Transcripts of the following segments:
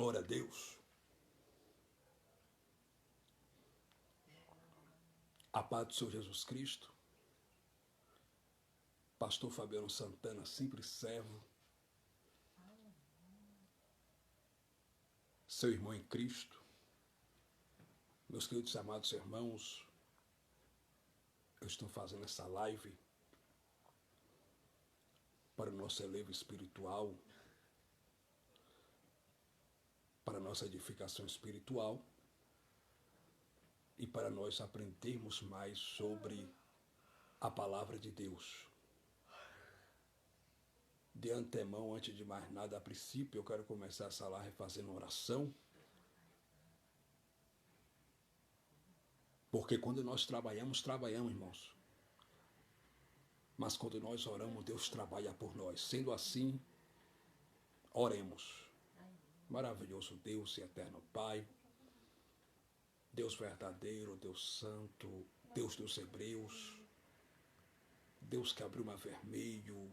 Glória a Deus. A paz do Senhor Jesus Cristo. Pastor Fabiano Santana, simples servo. Seu irmão em Cristo. Meus queridos amados irmãos, eu estou fazendo essa live para o nosso elevo espiritual, para a nossa edificação espiritual e para nós aprendermos mais sobre a palavra de Deus. De antemão, antes de mais nada, a princípio, eu quero começar essa live fazendo uma oração, porque quando nós trabalhamos, irmãos. Mas quando nós oramos, Deus trabalha por nós. Sendo assim, oremos. Maravilhoso Deus e eterno Pai, Deus verdadeiro, Deus santo, Deus dos Hebreus, Deus que abriu o mar vermelho,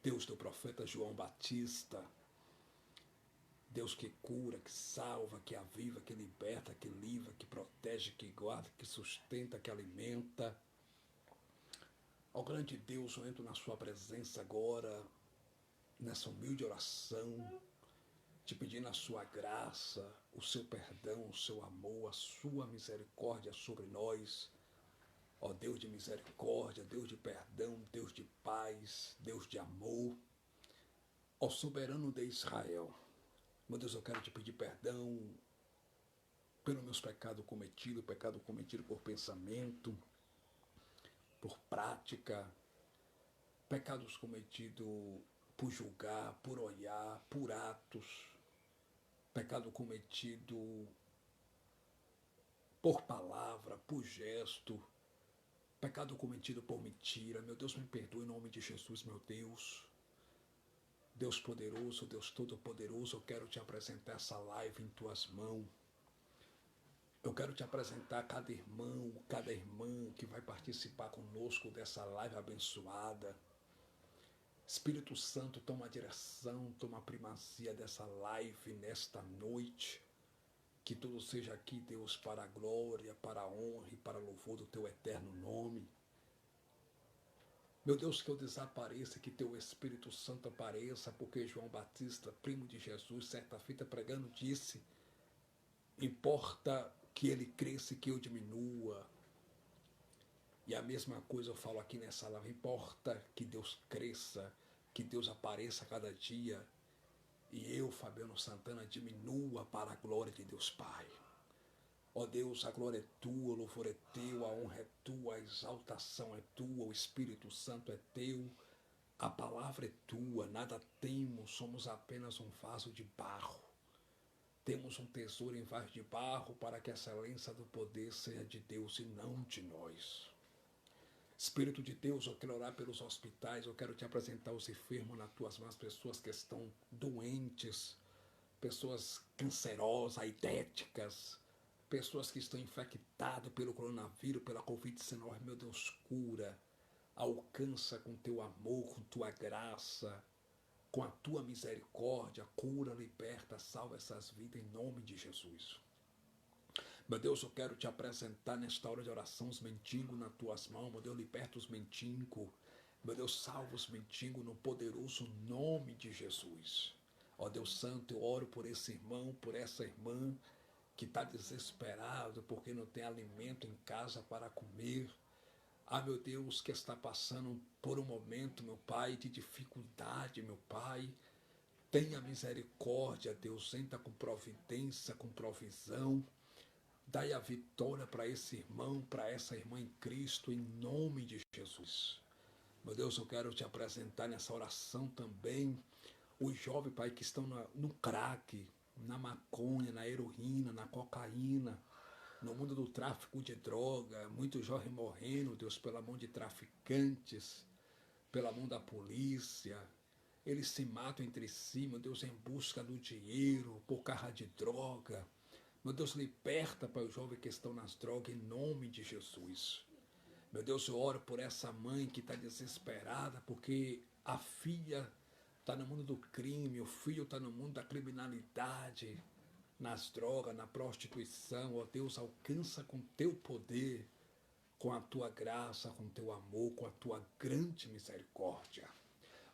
Deus do profeta João Batista, Deus que cura, que salva, que aviva, que liberta, que livra, que protege, que guarda, que sustenta, que alimenta. Ó grande Deus, eu entro na sua presença agora, nessa humilde oração, te pedindo a sua graça, o seu perdão, o seu amor, a sua misericórdia sobre nós. Ó Deus de misericórdia, Deus de perdão, Deus de paz, Deus de amor. Ó soberano de Israel, meu Deus, eu quero te pedir perdão pelos meus pecados cometidos, pecado cometido por pensamento, por prática, pecados cometidos por julgar, por olhar, por atos, pecado cometido por palavra, por gesto, pecado cometido por mentira. Meu Deus, me perdoe em nome de Jesus, meu Deus. Deus poderoso, Deus todo-poderoso, eu quero te apresentar essa live em tuas mãos. Eu quero te apresentar cada irmão, cada irmã que vai participar conosco dessa live abençoada. Espírito Santo, toma a direção, toma a primazia dessa live nesta noite. Que tudo seja aqui, Deus, para a glória, para a honra e para o louvor do teu eterno nome. Meu Deus, que eu desapareça, que teu Espírito Santo apareça, porque João Batista, primo de Jesus, certa feita pregando, disse: importa que ele cresça e que eu diminua. E a mesma coisa eu falo aqui nessa live: importa que Deus cresça, que Deus apareça a cada dia, e eu, Fabiano Santana, diminua para a glória de Deus Pai. Ó Deus, a glória é tua, o louvor é teu, a honra é tua, a exaltação é tua, o Espírito Santo é teu, a palavra é tua, nada temos, somos apenas um vaso de barro. Temos um tesouro em vaso de barro para que a excelência do poder seja de Deus e não de nós. Espírito de Deus, eu quero orar pelos hospitais, eu quero te apresentar os enfermos nas tuas mãos, pessoas que estão doentes, pessoas cancerosas, aidéticas, pessoas que estão infectadas pelo coronavírus, pela Covid-19, meu Deus, cura, alcança com teu amor, com tua graça, com a tua misericórdia, cura, liberta, salva essas vidas em nome de Jesus. Meu Deus, eu quero te apresentar nesta hora de oração os mendigos nas tuas mãos, meu Deus, liberta os mendigos, meu Deus, salva os mendigos no poderoso nome de Jesus. Ó Deus Santo, eu oro por esse irmão, por essa irmã, que está desesperado porque não tem alimento em casa para comer. Ah, meu Deus, que está passando por um momento, meu Pai, de dificuldade, meu Pai. Tenha misericórdia, Deus, entra com providência, com provisão. Dai a vitória para esse irmão, para essa irmã em Cristo, em nome de Jesus. Meu Deus, eu quero te apresentar nessa oração também os jovens, Pai, que estão no crack, na maconha, na heroína, na cocaína, no mundo do tráfico de droga, muitos jovens morrendo, Deus, pela mão de traficantes, pela mão da polícia. Eles se matam entre si, meu Deus, em busca do dinheiro, por causa de droga. Meu Deus, liberta para os jovens que estão nas drogas, em nome de Jesus. Meu Deus, eu oro por essa mãe que está desesperada, porque a filha está no mundo do crime, o filho está no mundo da criminalidade. nas drogas, na prostituição. Ó Deus, alcança com teu poder, com a tua graça, com teu amor, com a tua grande misericórdia.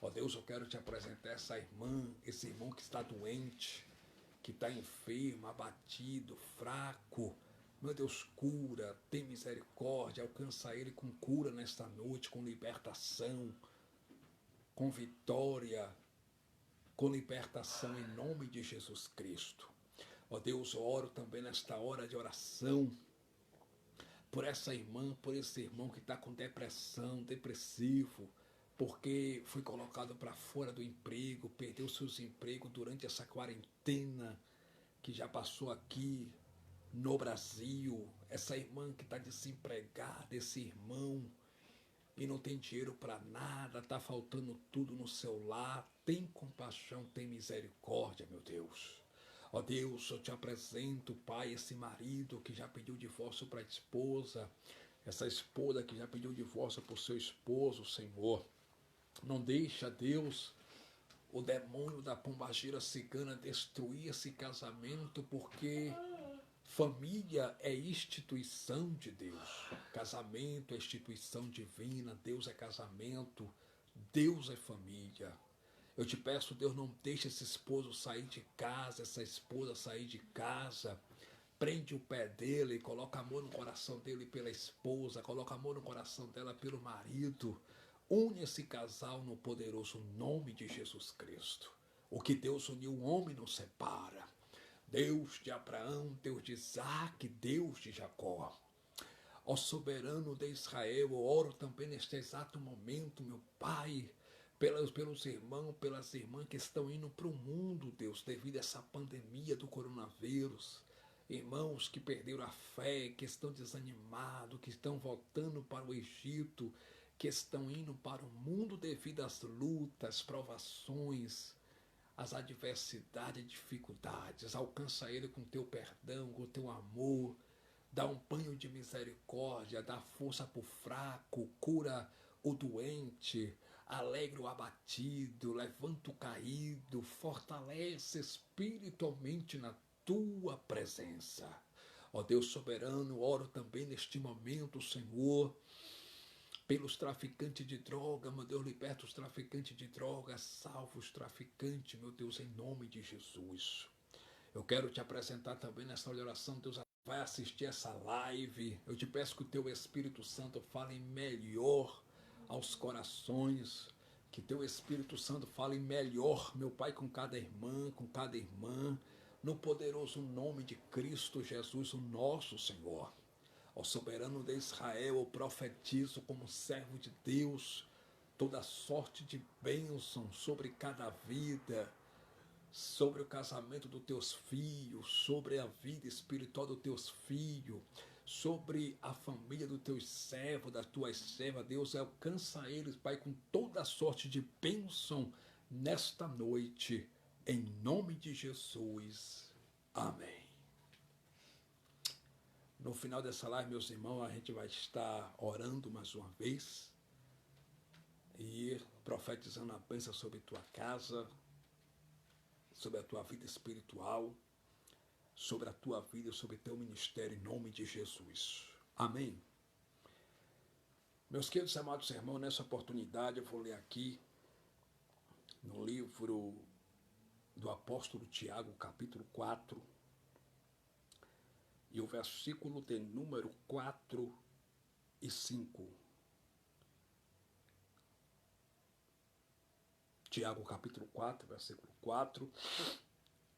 Ó Deus, eu quero te apresentar essa irmã, esse irmão que está doente, que está enfermo, abatido, fraco. Meu Deus, cura, tem misericórdia, alcança ele com cura nesta noite, com libertação, com vitória, com libertação em nome de Jesus Cristo. Ó Deus, eu oro também nesta hora de oração por essa irmã, por esse irmão que está com depressão, depressivo, porque foi colocado para fora do emprego, perdeu seus empregos durante essa quarentena que já passou aqui no Brasil. Essa irmã que está desempregada, esse irmão e não tem dinheiro para nada, está faltando tudo no seu lar. Tem compaixão, tem misericórdia, meu Deus. Ó Deus, eu te apresento, Pai, esse marido que já pediu divórcio para a esposa, essa esposa que já pediu divórcio para o seu esposo, Senhor. Não deixa, Deus, o demônio da pombagira cigana destruir esse casamento, porque família é instituição de Deus. Casamento é instituição divina. Deus é casamento. Deus é família. Eu te peço, Deus, não deixe esse esposo sair de casa, essa esposa sair de casa. Prende o pé dele, coloca amor no coração dele pela esposa, coloca amor no coração dela pelo marido. Une esse casal no poderoso nome de Jesus Cristo. O que Deus uniu, o homem não separa. Deus de Abraão, Deus de Isaac, Deus de Jacó. Ó soberano de Israel, eu oro também neste exato momento, meu Pai, pelos irmãos, pelas irmãs que estão indo para o mundo, Deus, devido a essa pandemia do coronavírus. Irmãos que perderam a fé, que estão desanimados, que estão voltando para o Egito, que estão indo para o mundo devido às lutas, provações, as adversidades e dificuldades. Alcança ele com teu perdão, com teu amor. Dá um banho de misericórdia, dá força para o fraco, cura o doente, alegra o abatido, levanta o caído, fortalece espiritualmente na tua presença. Ó Deus soberano, oro também neste momento, Senhor, pelos traficantes de droga, meu Deus, liberta os traficantes de droga, salva os traficantes, meu Deus, em nome de Jesus. Eu quero te apresentar também nesta oração, Deus, vai assistir essa live. Eu te peço que o teu Espírito Santo fale melhor aos corações, que teu Espírito Santo fale melhor, meu Pai, com cada irmã, no poderoso nome de Cristo Jesus, o nosso Senhor. Ó soberano de Israel, eu profetizo como servo de Deus toda sorte de bênção sobre cada vida, sobre o casamento dos teus filhos, sobre a vida espiritual dos teus filhos, sobre a família dos teus servos, das tuas servas. Deus, alcança eles, Pai, com toda sorte de bênção nesta noite, em nome de Jesus. Amém. No final dessa live, meus irmãos, a gente vai estar orando mais uma vez e profetizando a bênção sobre tua casa, sobre a tua vida espiritual, sobre a tua vida, sobre teu ministério, em nome de Jesus. Amém. Meus queridos amados irmãos, nessa oportunidade eu vou ler aqui no livro do apóstolo Tiago, capítulo 4, e o versículo de número 4 e 5. Tiago, capítulo 4, versículo 4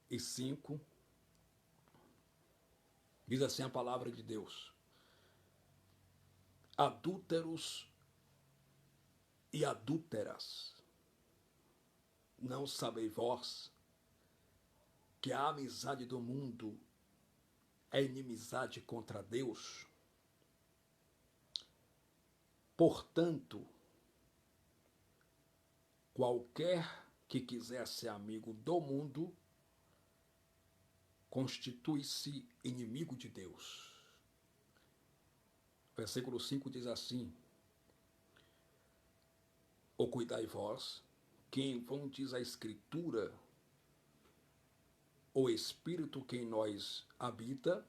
e 5. Diz assim a palavra de Deus: adúlteros e adúlteras, não sabeis vós que a amizade do mundo é inimizade contra Deus? Portanto, qualquer que quiser ser amigo do mundo constitui-se inimigo de Deus. Versículo 5 diz assim: ou cuidai vós, que em vão diz a Escritura, o espírito que em nós habita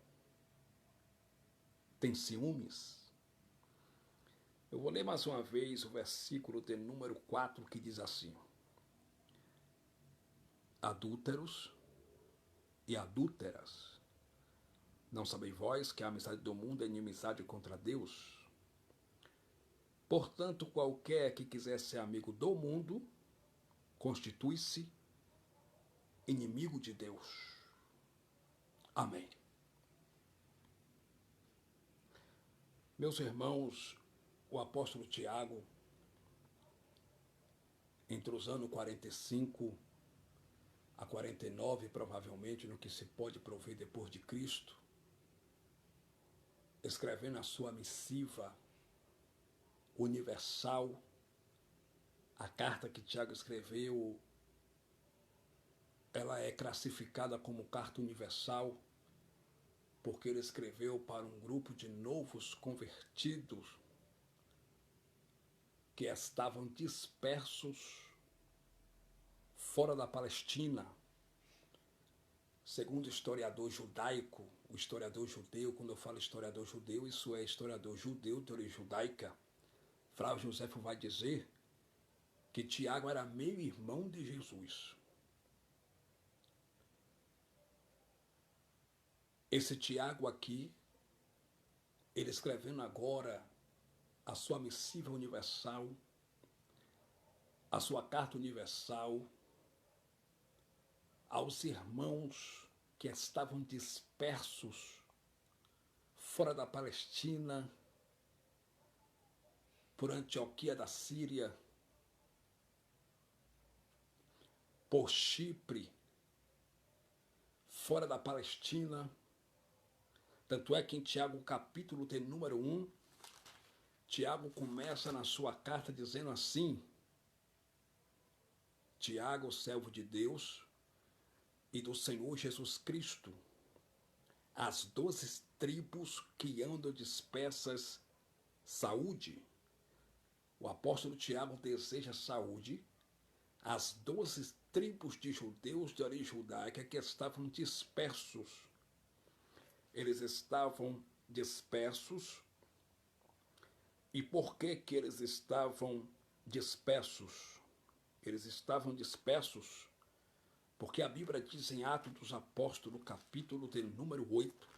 tem ciúmes? Eu vou ler mais uma vez o versículo de número 4 que diz assim: adúlteros e adúlteras, não sabeis vós que a amizade do mundo é inimizade contra Deus? Portanto, qualquer que quiser ser amigo do mundo, constitui-se inimigo de Deus. Amém. Meus irmãos, o apóstolo Tiago, entre os anos 45 a 49, provavelmente, no que se pode prover depois de Cristo, escrevendo a sua missiva universal, a carta que Tiago escreveu, ela é classificada como carta universal, porque ele escreveu para um grupo de novos convertidos que estavam dispersos fora da Palestina. Segundo o historiador judaico, o historiador judeu, quando eu falo historiador judeu, isso é historiador judeu de origem judaica, Flávio Josefo vai dizer que Tiago era meio irmão de Jesus. Esse Tiago aqui, ele escrevendo agora a sua missiva universal, a sua carta universal aos irmãos que estavam dispersos fora da Palestina, por Antioquia da Síria, por Chipre, fora da Palestina. Tanto é que em Tiago, capítulo de número 1, Tiago começa na sua carta dizendo assim: Tiago, servo de Deus e do Senhor Jesus Cristo, as 12 tribos que andam dispersas, saúde. O apóstolo Tiago deseja saúde às 12 tribos de judeus de origem judaica que estavam dispersos. Eles estavam dispersos. E por que que eles estavam dispersos? Eles estavam dispersos porque a Bíblia diz em Atos dos Apóstolos, capítulo de número 8,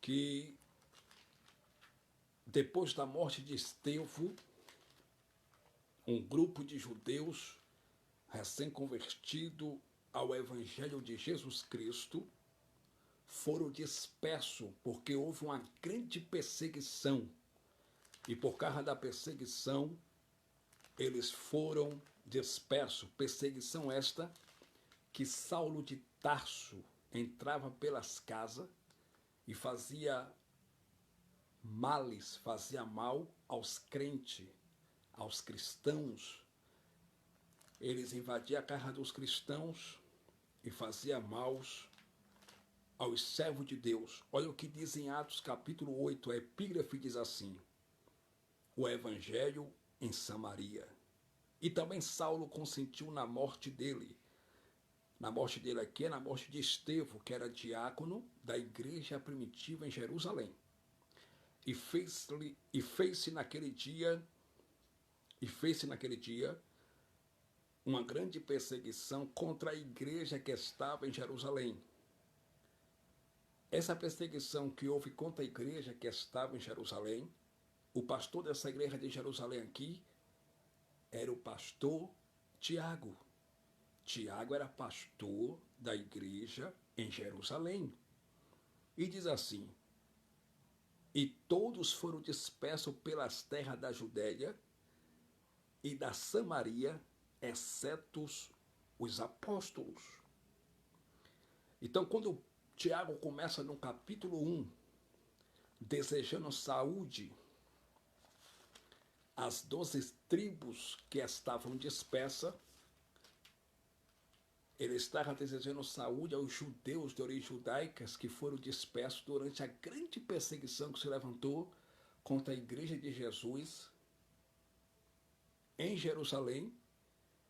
que depois da morte de Estevão, um grupo de judeus recém-convertidos ao Evangelho de Jesus Cristo foram dispersos porque houve uma grande perseguição. E por causa da perseguição, eles foram dispersos. Perseguição esta que Saulo de Tarso entrava pelas casas e fazia males, fazia mal aos crentes, aos cristãos. Eles invadiam a casa dos cristãos e faziam maus aos servos de Deus. Olha o que diz em Atos capítulo 8, a epígrafe diz assim: o evangelho em Samaria. E também Saulo consentiu na morte dele. Na morte dele aqui é na morte de Estevão, que era diácono da igreja primitiva em Jerusalém. E fez-se naquele dia uma grande perseguição contra a igreja que estava em Jerusalém. Essa perseguição que houve contra a igreja que estava em Jerusalém, o pastor dessa igreja de Jerusalém aqui era o pastor Tiago. Tiago era pastor da igreja em Jerusalém. E diz assim: e todos foram dispersos pelas terras da Judéia e da Samaria, exceto os apóstolos. Então, quando Tiago começa no capítulo 1, desejando saúde às 12 tribos que estavam dispersas, ele estava desejando saúde aos judeus de origem judaicas que foram dispersos durante a grande perseguição que se levantou contra a igreja de Jesus em Jerusalém.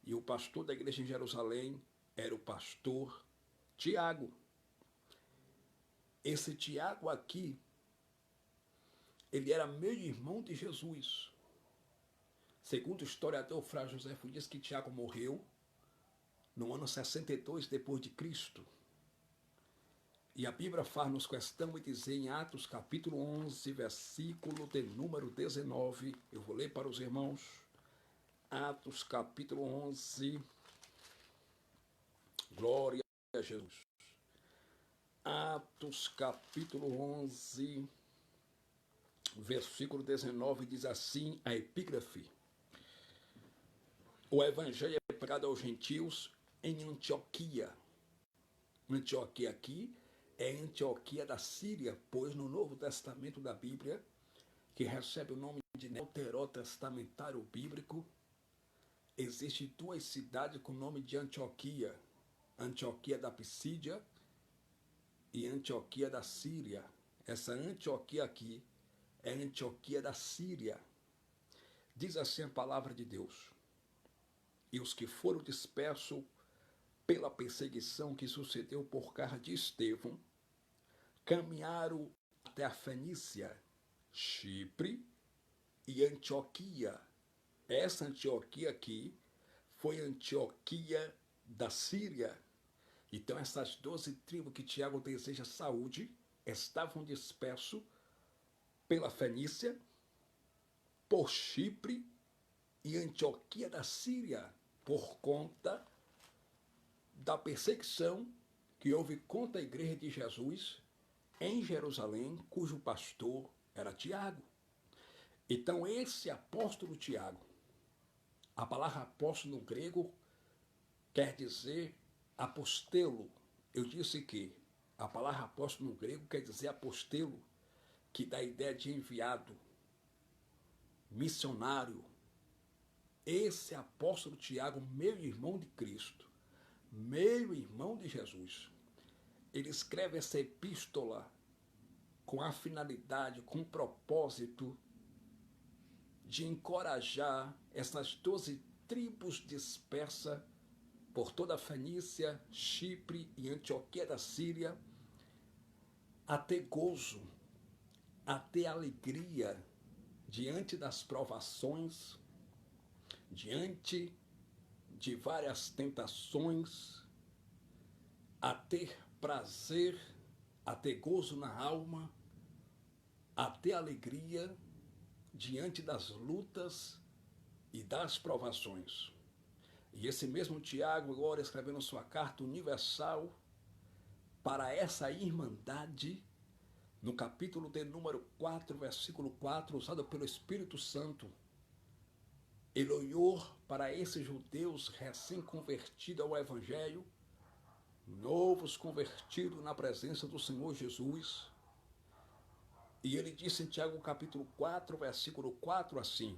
E o pastor da igreja em Jerusalém era o pastor Tiago. Esse Tiago aqui, ele era meio-irmão de Jesus. Segundo o historiador Frei Josefo diz que Tiago morreu no ano 62 depois de Cristo. E a Bíblia faz-nos questão e dizer em Atos capítulo 11, versículo de número 19, eu vou ler para os irmãos, Atos capítulo 11, glória a Jesus. Atos capítulo 11, versículo 19, diz assim a epígrafe: o evangelho é pregado aos gentios em Antioquia. Antioquia aqui é Antioquia da Síria, pois no Novo Testamento da Bíblia, que recebe o nome de Deuterotestamentário Bíblico, existem duas cidades com o nome de Antioquia. Antioquia da Pisídia e Antioquia da Síria. Essa Antioquia aqui é Antioquia da Síria. Diz assim a palavra de Deus: e os que foram dispersos pela perseguição que sucedeu por causa de Estevão, caminharam até a Fenícia, Chipre e Antioquia. Essa Antioquia aqui foi Antioquia da Síria. Então essas 12 tribos que Tiago deseja saúde estavam dispersos pela Fenícia, por Chipre e Antioquia da Síria, por conta da perseguição que houve contra a igreja de Jesus em Jerusalém, cujo pastor era Tiago. Então esse apóstolo Tiago, a palavra apóstolo no grego quer dizer apostelo. Eu disse que a palavra apóstolo no grego quer dizer apostelo, que dá a ideia de enviado, missionário. Esse apóstolo Tiago, meu irmão de Cristo, meu irmão de Jesus, ele escreve essa epístola com a finalidade, com o propósito de encorajar essas 12 tribos dispersas por toda a Fenícia, Chipre e Antioquia da Síria a ter gozo, a ter alegria diante das provações, diante de várias tentações, a ter prazer, a ter gozo na alma, a ter alegria diante das lutas e das provações. E esse mesmo Tiago, agora escrevendo sua carta universal para essa irmandade, no capítulo de número 4, versículo 4, usado pelo Espírito Santo, ele olhou para esses judeus recém-convertidos ao Evangelho, novos convertidos na presença do Senhor Jesus, e ele disse em Tiago capítulo 4, versículo 4 assim: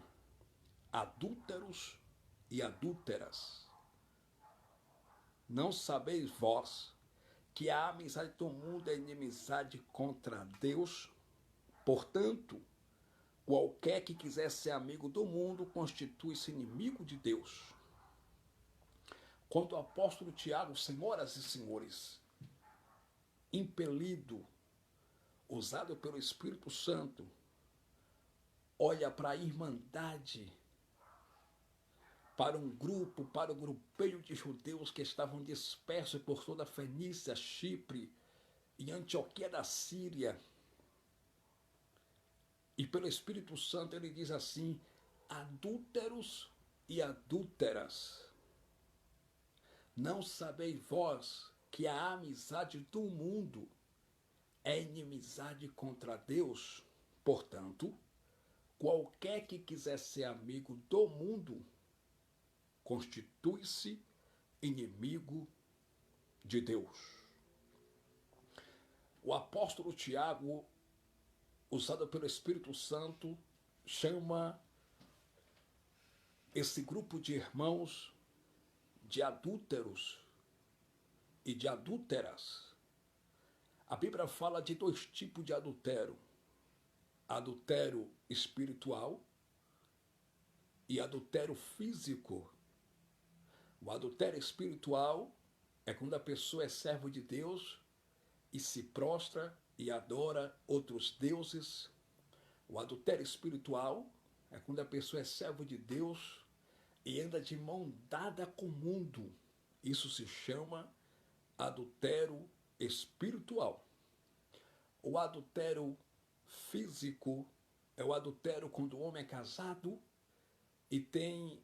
adúlteros e adúlteras, não sabeis vós que a amizade do mundo é inimizade contra Deus? Portanto, qualquer que quiser ser amigo do mundo constitui-se inimigo de Deus. Quando o apóstolo Tiago, senhoras e senhores, impelido, usado pelo Espírito Santo, olha para a irmandade, para um grupo, para o grupeiro de judeus que estavam dispersos por toda a Fenícia, Chipre e Antioquia da Síria. E pelo Espírito Santo ele diz assim: adúlteros e adúlteras, não sabeis vós que a amizade do mundo é inimizade contra Deus? Portanto, qualquer que quiser ser amigo do mundo constitui-se inimigo de Deus. O apóstolo Tiago, usado pelo Espírito Santo, chama esse grupo de irmãos de adúlteros e de adúlteras. A Bíblia fala de 2 tipos de adultério: adultério espiritual e adultério físico. O adultério espiritual é quando a pessoa é servo de Deus e se prostra e adora outros deuses. O adultério espiritual é quando a pessoa é servo de Deus e anda de mão dada com o mundo. Isso se chama adultério espiritual. O adultério físico é o adultério quando o homem é casado e tem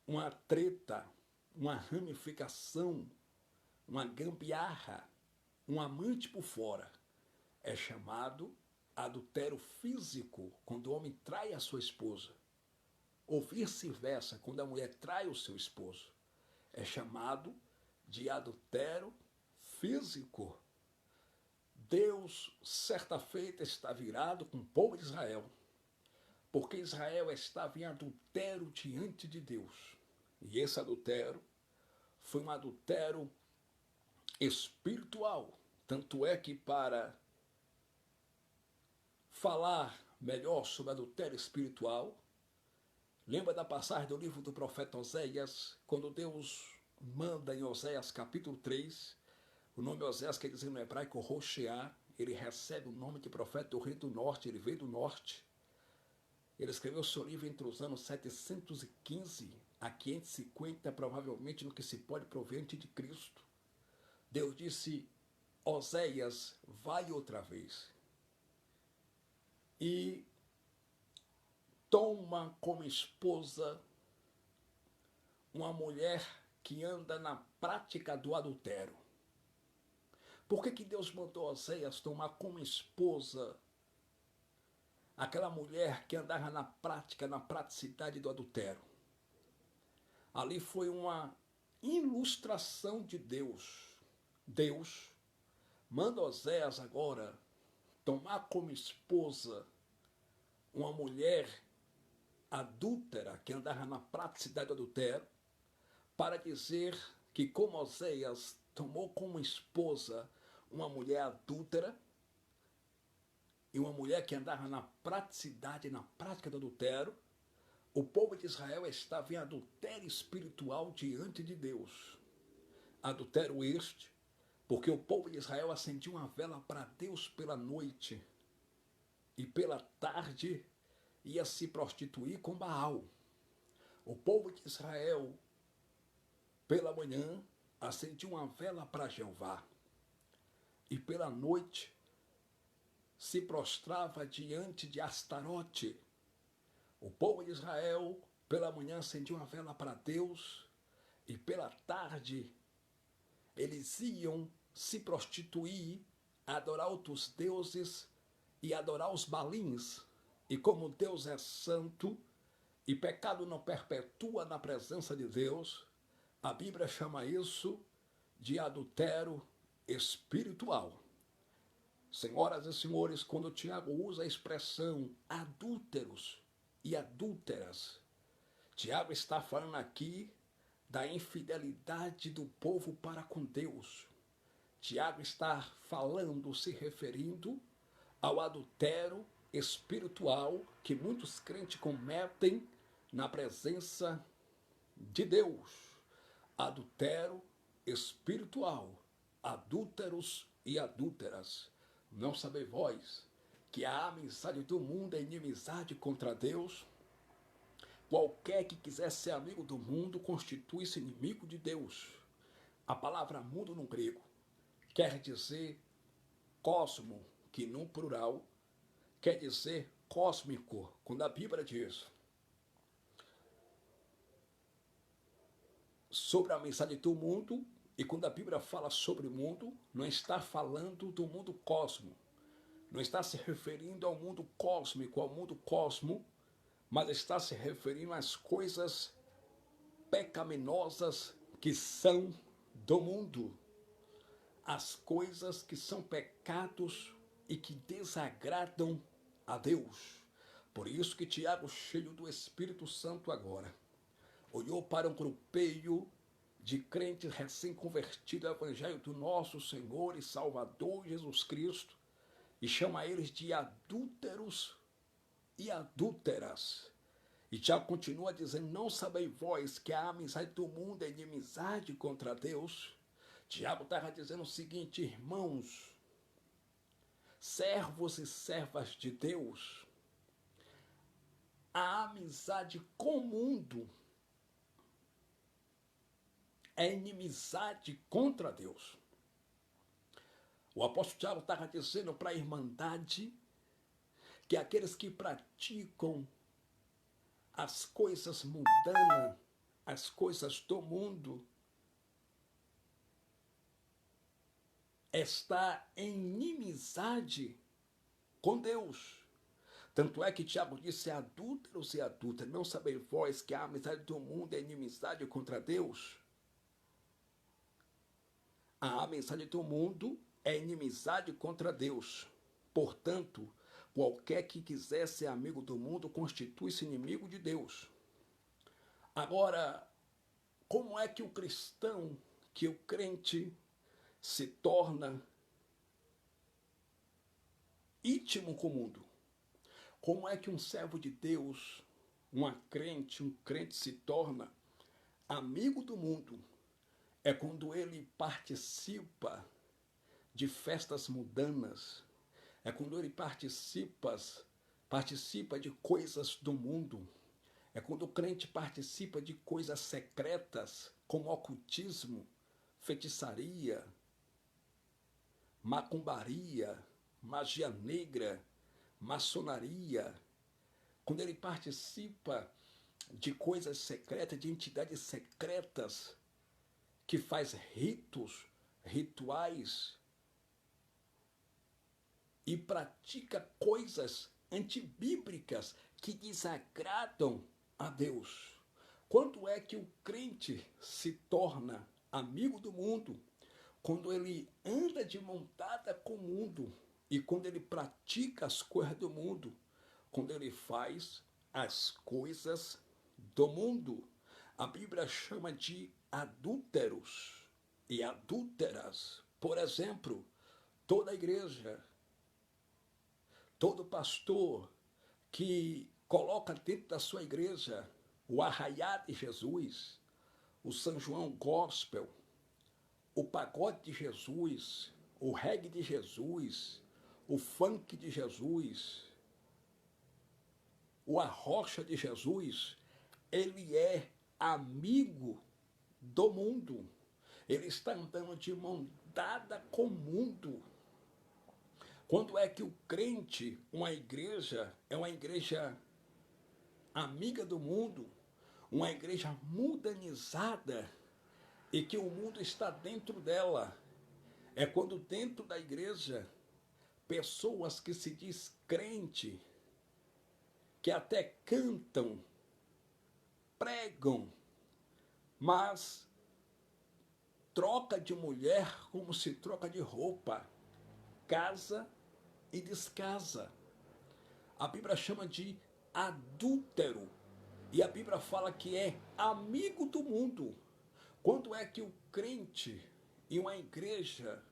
uma treta, uma ramificação, uma gambiarra, um amante por fora. É chamado adultério físico, quando o homem trai a sua esposa. Ou vice-versa, quando a mulher trai o seu esposo. É chamado de adultério físico. Deus, certa feita, está virado com o povo de Israel, porque Israel estava em adultério diante de Deus. E esse adultério foi um adultério espiritual. Tanto é que, para falar melhor sobre adultério espiritual, lembra da passagem do livro do profeta Oséias, quando Deus manda em Oséias capítulo 3, o nome Oséias quer dizer no hebraico Roxeá, ele recebe o nome de profeta do rei do norte, ele veio do norte. Ele escreveu o seu livro entre os anos 715 a 550, provavelmente no que se pode prover antes de Cristo. Deus disse: Oséias, vai outra vez e toma como esposa uma mulher que anda na prática do adultério. Por que Deus mandou Oséias tomar como esposa aquela mulher que andava na prática, na praticidade do adultério? Ali foi uma ilustração de Deus. Deus manda Oséias agora tomar como esposa uma mulher adúltera que andava na praticidade do adultério, para dizer que, como Oséias tomou como esposa uma mulher adúltera e uma mulher que andava na praticidade, na prática do adultério, o povo de Israel estava em adultério espiritual diante de Deus. Adultério este, porque o povo de Israel acendia uma vela para Deus pela noite e pela tarde ia se prostituir com Baal. O povo de Israel, pela manhã, acendia uma vela para Jeová e pela noite se prostrava diante de Astarote. O povo de Israel, pela manhã, acendia uma vela para Deus e pela tarde eles iam se prostituir, adorar outros deuses e adorar os balins. E como Deus é santo e pecado não perpetua na presença de Deus, a Bíblia chama isso de adultério espiritual. Senhoras e senhores, quando Tiago usa a expressão adúlteros e adúlteras, Tiago está falando aqui da infidelidade do povo para com Deus. Tiago está falando, se referindo ao adultério espiritual que muitos crentes cometem na presença de Deus. Adultério espiritual, adúlteros e adúlteras. Não sabeis vós que a amizade do mundo é inimizade contra Deus? Qualquer que quiser ser amigo do mundo constitui-se inimigo de Deus. A palavra mundo no grego quer dizer cosmo, que no plural quer dizer cósmico, quando a Bíblia diz sobre a mensagem do mundo, e quando a Bíblia fala sobre o mundo, não está falando do mundo cosmo, não está se referindo ao mundo cósmico, ao mundo cosmo, mas está se referindo às coisas pecaminosas que são do mundo, as coisas que são pecados e que desagradam a Deus. Por isso que Tiago, cheio do Espírito Santo agora, olhou para um grupeio de crentes recém-convertidos ao Evangelho do nosso Senhor e Salvador Jesus Cristo e chama eles de adúlteros e adúlteras. E Tiago continua dizendo: não sabeis vós que a amizade do mundo é inimizade contra Deus? Tiago estava dizendo o seguinte, irmãos, servos e servas de Deus, a amizade com o mundo é inimizade contra Deus. O apóstolo Tiago estava dizendo para a irmandade que aqueles que praticam as coisas mundanas, as coisas do mundo, está em inimizade com Deus. Tanto é que Tiago disse, adúlteros e adúlteras, não sabeis vós que a amizade do mundo é inimizade contra Deus? A amizade do mundo é inimizade contra Deus. Portanto, qualquer que quiser ser amigo do mundo constitui-se inimigo de Deus. Agora, como é que o cristão, que o crente se torna íntimo com o mundo? Como é que um servo de Deus, um crente se torna amigo do mundo? É quando ele participa de festas mundanas, é quando ele participa de coisas do mundo, é quando o crente participa de coisas secretas, como ocultismo, feitiçaria, macumbaria, magia negra, maçonaria, quando ele participa de coisas secretas, de entidades secretas, que faz rituais, e pratica coisas antibíblicas que desagradam a Deus. Quando é que o crente se torna amigo do mundo? Quando ele anda de mão dada com o mundo e quando ele pratica as coisas do mundo, quando ele faz as coisas do mundo. A Bíblia chama de adúlteros e adúlteras. Por exemplo, toda igreja, todo pastor que coloca dentro da sua igreja o arraiá de Jesus, o São João Gospel, o pagode de Jesus, o reggae de Jesus, o funk de Jesus, o arrocha de Jesus, ele é amigo do mundo. Ele está andando de mão dada com o mundo. Quando é que o crente, uma igreja, é uma igreja amiga do mundo, uma igreja mundanizada e que o mundo está dentro dela? É quando dentro da igreja, pessoas que se diz crente, que até cantam, pregam, mas troca de mulher como se troca de roupa, casa e descasa. A Bíblia chama de adúltero e a Bíblia fala que é amigo do mundo. Quando é que o crente em uma igreja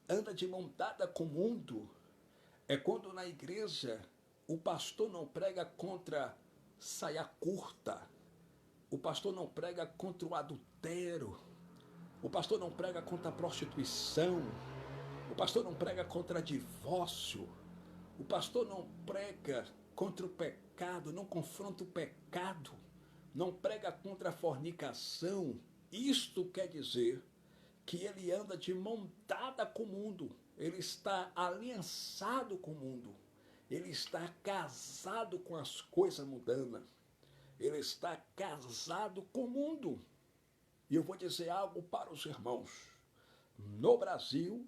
anda de mão dada com o mundo? É quando na igreja o pastor não prega contra saia curta, o pastor não prega contra o adultério, o pastor não prega contra a prostituição, o pastor não prega contra divórcio, o pastor não prega contra o pecado, não confronta o pecado, não prega contra a fornicação. Isto quer dizer que ele anda de mão dada com o mundo, ele está aliançado com o mundo, ele está casado com as coisas mundanas, ele está casado com o mundo. E eu vou dizer algo para os irmãos. No Brasil,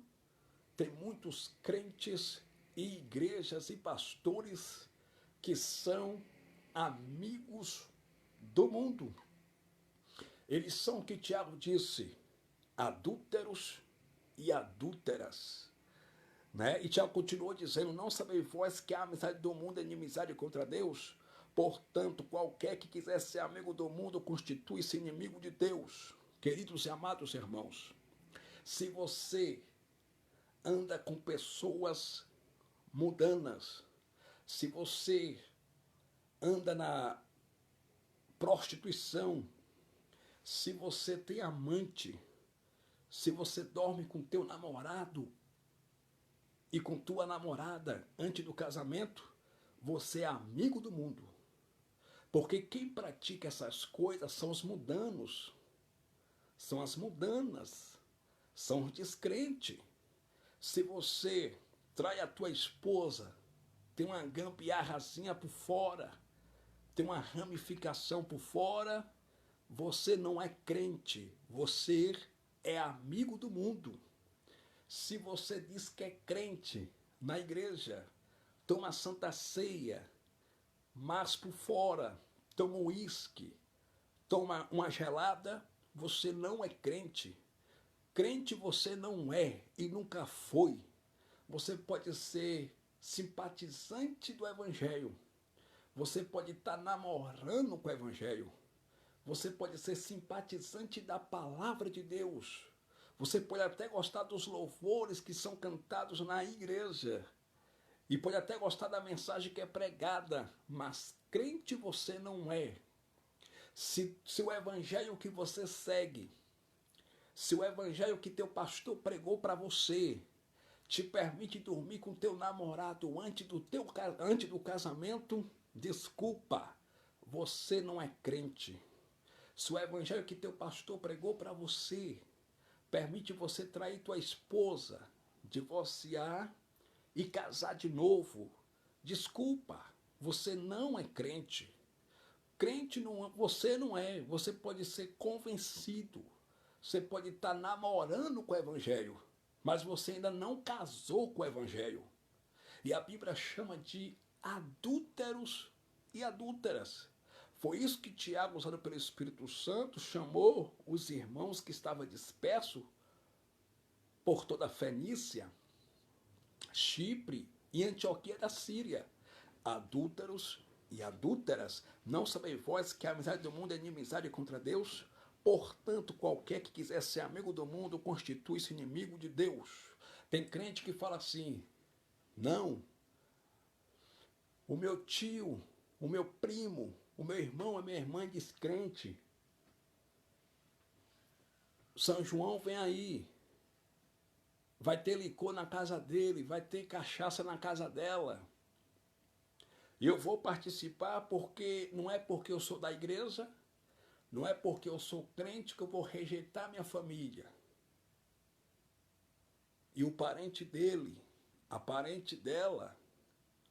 tem muitos crentes e igrejas e pastores que são amigos do mundo. Eles são o que Tiago disse, adúlteros e adúlteras. Né? E Tiago continuou dizendo, não sabeis vós que a amizade do mundo é inimizade contra Deus? Portanto, qualquer que quiser ser amigo do mundo constitui-se inimigo de Deus. Queridos e amados irmãos, se você anda com pessoas mundanas, se você anda na prostituição, se você tem amante, Se você dorme com teu namorado e com tua namorada antes do casamento, você é amigo do mundo. Porque quem pratica essas coisas são os mundanos, são as mundanas, são os descrentes. Se você trai a tua esposa, tem uma gambiarrazinha por fora, tem uma ramificação por fora, você não é crente, você é amigo do mundo. Se você diz que é crente na igreja, toma santa ceia, mas por fora toma um uísque, toma uma gelada, você não é crente. Crente você não é e nunca foi. Você pode ser simpatizante do Evangelho. Você pode estar namorando com o Evangelho. Você pode ser simpatizante da palavra de Deus. Você pode até gostar dos louvores que são cantados na igreja. E pode até gostar da mensagem que é pregada. Mas crente você não é. Se o evangelho que você segue, se o evangelho que teu pastor pregou para você, te permite dormir com teu namorado antes do casamento, desculpa, você não é crente. Se o evangelho que teu pastor pregou para você permite você trair tua esposa, divorciar e casar de novo, desculpa, você não é crente. Crente não, você não é, você pode ser convencido, você pode estar namorando com o evangelho, mas você ainda não casou com o evangelho. E a Bíblia chama de adúlteros e adúlteras. Foi isso que Tiago, usado pelo Espírito Santo, chamou os irmãos que estavam dispersos por toda a Fenícia, Chipre e Antioquia da Síria. Adúlteros e adúlteras, não sabeis vós que a amizade do mundo é inimizade contra Deus? Portanto, qualquer que quiser ser amigo do mundo constitui-se inimigo de Deus. Tem crente que fala assim, não, o meu tio, o meu primo, o meu irmão, a minha irmã é descrente. São João vem aí. Vai ter licor na casa dele, vai ter cachaça na casa dela. E eu vou participar porque não é porque eu sou da igreja, não é porque eu sou crente que eu vou rejeitar minha família. E o parente dele, a parente dela,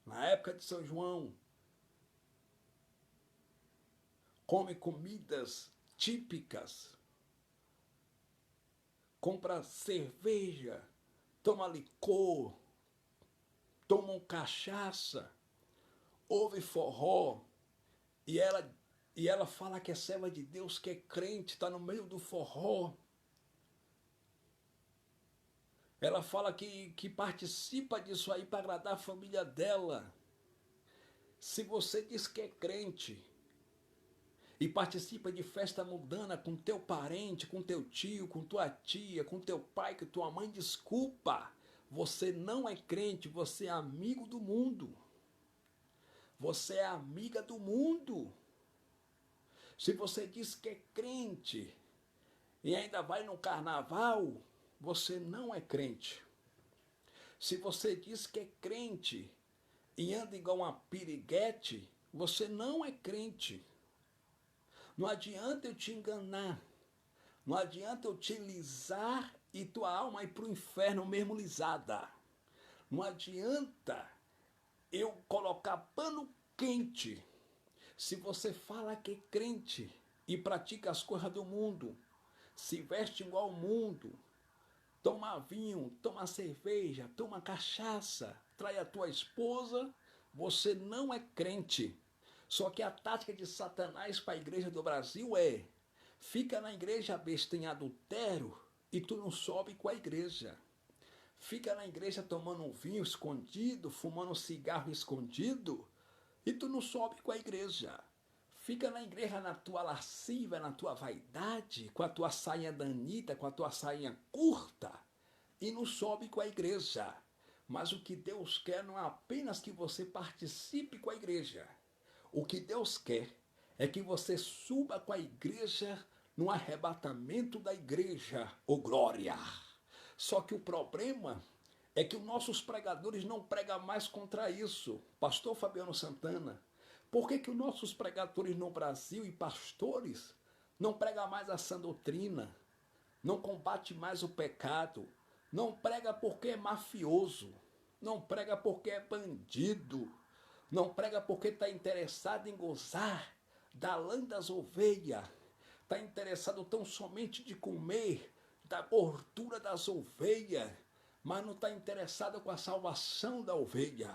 na época de São João, come comidas típicas, compra cerveja, toma licor, toma cachaça, ouve forró, e ela fala que é serva de Deus, que é crente, está no meio do forró. Ela fala que participa disso aí para agradar a família dela. Se você diz que é crente e participa de festa mundana com teu parente, com teu tio, com tua tia, com teu pai, com tua mãe, desculpa. Você não é crente, você é amigo do mundo. Você é amiga do mundo. Se você diz que é crente e ainda vai no carnaval, você não é crente. Se você diz que é crente e anda igual uma piriguete, você não é crente. Não adianta eu te enganar. Não adianta eu te lisar e tua alma ir para o inferno mesmo lisada. Não adianta eu colocar pano quente. Se você fala que é crente e pratica as coisas do mundo, se veste igual ao mundo, toma vinho, toma cerveja, toma cachaça, trai a tua esposa, você não é crente. Só que a tática de Satanás para a igreja do Brasil é: fica na igreja besta em adultério e tu não sobe com a igreja. Fica na igreja tomando um vinho escondido, fumando um cigarro escondido e tu não sobe com a igreja. Fica na igreja na tua lasciva, na tua vaidade, com a tua sainha danita, com a tua sainha curta e não sobe com a igreja. Mas o que Deus quer não é apenas que você participe com a igreja. O que Deus quer é que você suba com a igreja no arrebatamento da igreja, ô glória. Só que o problema é que os nossos pregadores não pregam mais contra isso. Pastor Fabiano Santana, por que os nossos pregadores no Brasil e pastores não pregam mais a sã doutrina? Não combate mais o pecado? Não prega porque é mafioso? Não prega porque é bandido? Não prega porque está interessado em gozar da lã das ovelhas? Está interessado tão somente de comer da gordura das ovelhas, mas não está interessado com a salvação da ovelha.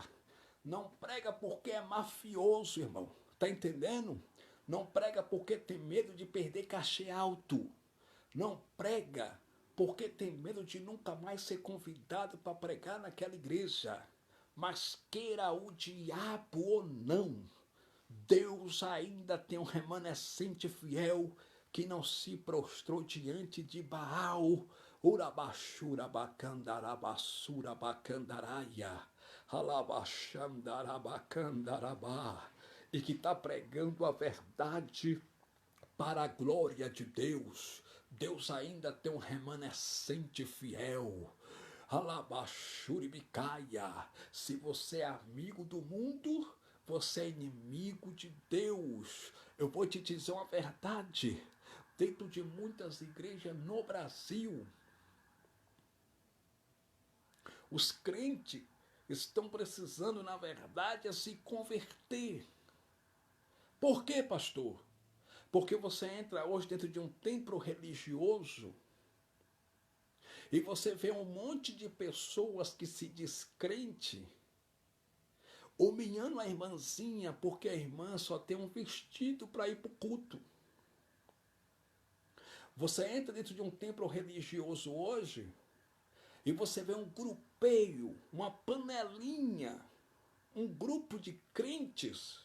Não prega porque é mafioso, irmão. Está entendendo? Não prega porque tem medo de perder cachê alto. Não prega porque tem medo de nunca mais ser convidado para pregar naquela igreja. Mas queira o diabo ou não, Deus ainda tem um remanescente fiel que não se prostrou diante de Baal. Urabashura bacandarabassura bacandaraia. Alabaxandarabacandarabá. E que está pregando a verdade para a glória de Deus. Deus ainda tem um remanescente fiel. Alabaxuribicaia. Se você é amigo do mundo, você é inimigo de Deus. Eu vou te dizer uma verdade. Dentro de muitas igrejas no Brasil, os crentes estão precisando, na verdade, se converter. Por quê, pastor? Porque você entra hoje dentro de um templo religioso e você vê um monte de pessoas que se diz crente, humilhando a irmãzinha porque a irmã só tem um vestido para ir para o culto. Você entra dentro de um templo religioso hoje e você vê um grupeio, uma panelinha, um grupo de crentes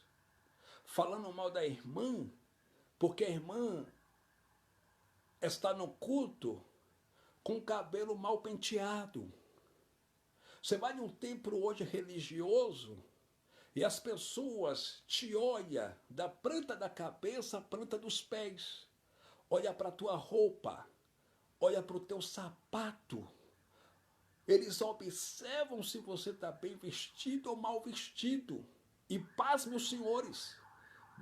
falando mal da irmã, porque a irmã está no culto com o cabelo mal penteado. Você vai num templo hoje religioso e as pessoas te olham da planta da cabeça à planta dos pés. Olha para a tua roupa, olha para o teu sapato. Eles observam se você está bem vestido ou mal vestido. E paz, meus senhores,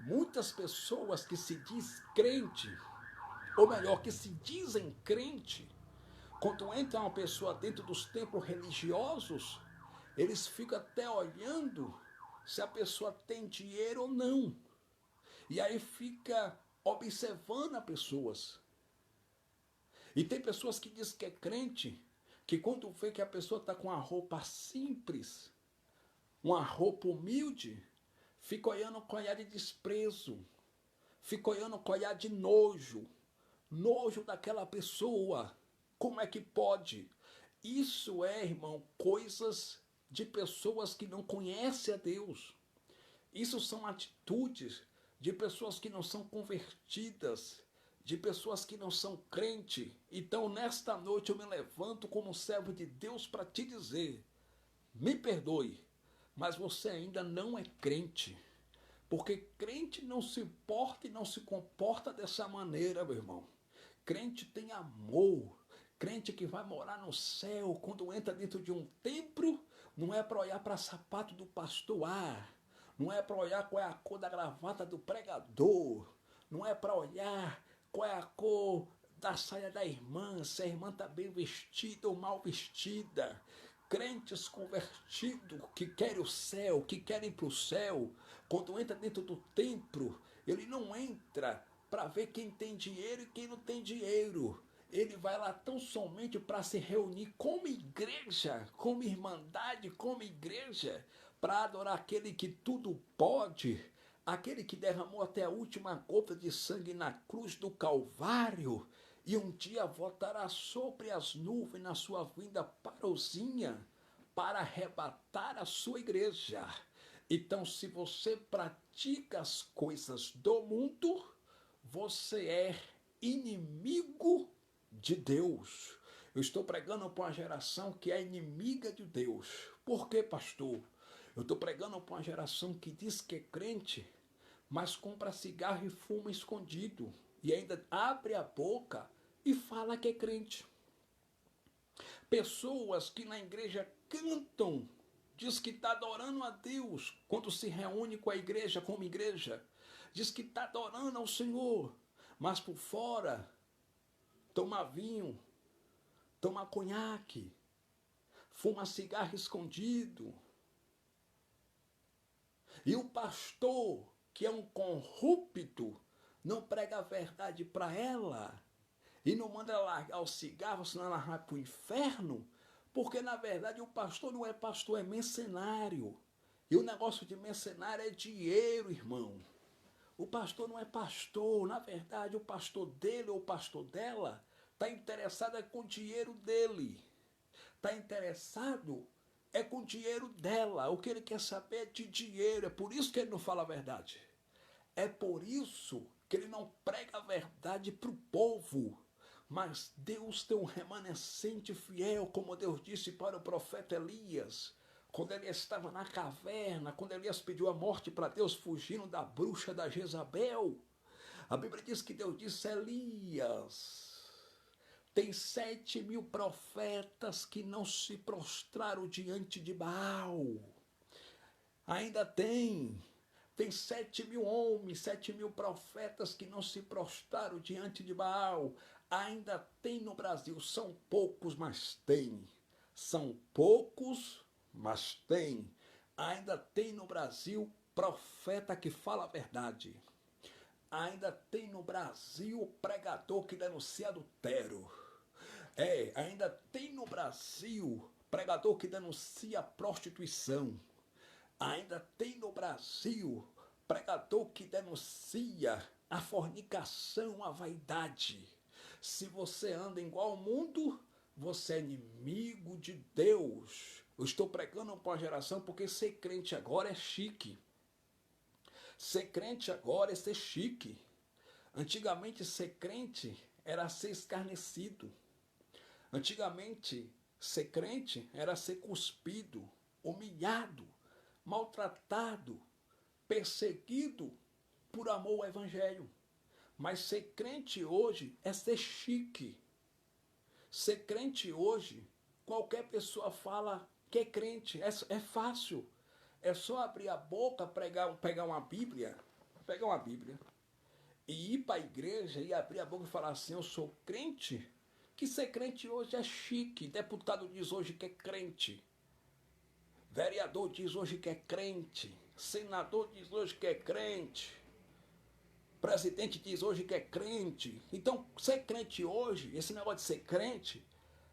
muitas pessoas que se diz crente, ou melhor, que se dizem crente, quando entra uma pessoa dentro dos templos religiosos, eles ficam até olhando se a pessoa tem dinheiro ou não. E aí fica observando as pessoas. E tem pessoas que dizem que é crente, que quando vê que a pessoa está com uma roupa simples, uma roupa humilde, fica olhando com olhar de desprezo, fica olhando com olhar de nojo, nojo daquela pessoa. Como é que pode? Isso é, irmão, coisas de pessoas que não conhecem a Deus. Isso são atitudes de pessoas que não são convertidas, de pessoas que não são crentes. Então, nesta noite, eu me levanto como servo de Deus para te dizer, me perdoe, mas você ainda não é crente. Porque crente não se porta e não se comporta dessa maneira, meu irmão. Crente tem amor. Crente que vai morar no céu, quando entra dentro de um templo, não é para olhar para sapato do pastor, não é para olhar qual é a cor da gravata do pregador, não é para olhar qual é a cor da saia da irmã, se a irmã está bem vestida ou mal vestida. Crentes convertidos que querem o céu, que querem para o céu, quando entra dentro do templo, ele não entra para ver quem tem dinheiro e quem não tem dinheiro. Ele vai lá tão somente para se reunir como igreja, como irmandade, como igreja, para adorar aquele que tudo pode, aquele que derramou até a última gota de sangue na cruz do Calvário, e um dia voltará sobre as nuvens na sua vinda parozinha para arrebatar a sua igreja. Então, se você pratica as coisas do mundo, você é inimigo de Deus. Eu estou pregando para uma geração que é inimiga de Deus. Por quê, pastor? Eu estou pregando para uma geração que diz que é crente, mas compra cigarro e fuma escondido. e ainda abre a boca e fala que é crente. Pessoas que na igreja cantam, diz que está adorando a Deus quando se reúne com a igreja como igreja, diz que está adorando ao Senhor, mas por fora toma vinho, toma conhaque, fuma cigarro escondido. E o pastor, que é um corrupto, não prega a verdade para ela e não manda ela largar o cigarro, senão ela vai para o inferno, porque na verdade o pastor não é pastor, é mercenário. E o negócio de mercenário é dinheiro, irmão. O pastor não é pastor, na verdade o pastor dele ou o pastor dela está interessado com o dinheiro dele. Está interessado com o dinheiro dela. O que ele quer saber é de dinheiro. É por isso que ele não fala a verdade. É por isso que ele não prega a verdade para o povo. Mas Deus tem um remanescente fiel, como Deus disse para o profeta Elias, quando Elias estava na caverna, quando Elias pediu a morte para Deus, fugindo da bruxa da Jezabel. A Bíblia diz que Deus disse: Elias, tem 7.000 profetas que não se prostraram diante de Baal. Ainda tem 7.000 homens, 7.000 profetas que não se prostraram diante de Baal. Ainda tem no Brasil, são poucos, mas tem. São poucos, mas tem. Ainda tem no Brasil profeta que fala a verdade. Ainda tem no Brasil pregador que denuncia adultério. Ainda tem no Brasil pregador que denuncia prostituição. Ainda tem no Brasil pregador que denuncia a fornicação, a vaidade. Se você anda igual ao mundo, você é inimigo de Deus. Eu estou pregando para uma geração porque ser crente agora é chique. Ser crente agora é ser chique. Antigamente ser crente era ser escarnecido. Antigamente ser crente era ser cuspido, humilhado, maltratado, perseguido por amor ao evangelho. Mas ser crente hoje é ser chique. Ser crente hoje, qualquer pessoa fala que é crente, é fácil. É só abrir a boca, pegar uma Bíblia e ir para a igreja e abrir a boca e falar assim: eu sou crente. Que ser crente hoje é chique. Deputado diz hoje que é crente. Vereador diz hoje que é crente. Senador diz hoje que é crente. Presidente diz hoje que é crente. Então, ser crente hoje, esse negócio de ser crente,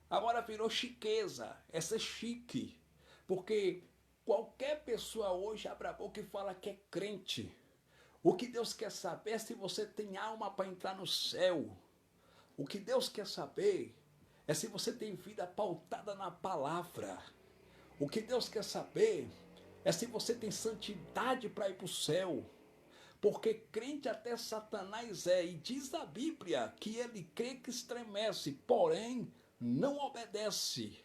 agora virou chiqueza. É ser chique. Porque qualquer pessoa hoje abre a boca e fala que é crente. O que Deus quer saber é se você tem alma para entrar no céu. O que Deus quer saber é se você tem vida pautada na palavra. O que Deus quer saber é se você tem santidade para ir para o céu. Porque crente até Satanás é, e diz a Bíblia que ele crê que estremece, porém não obedece.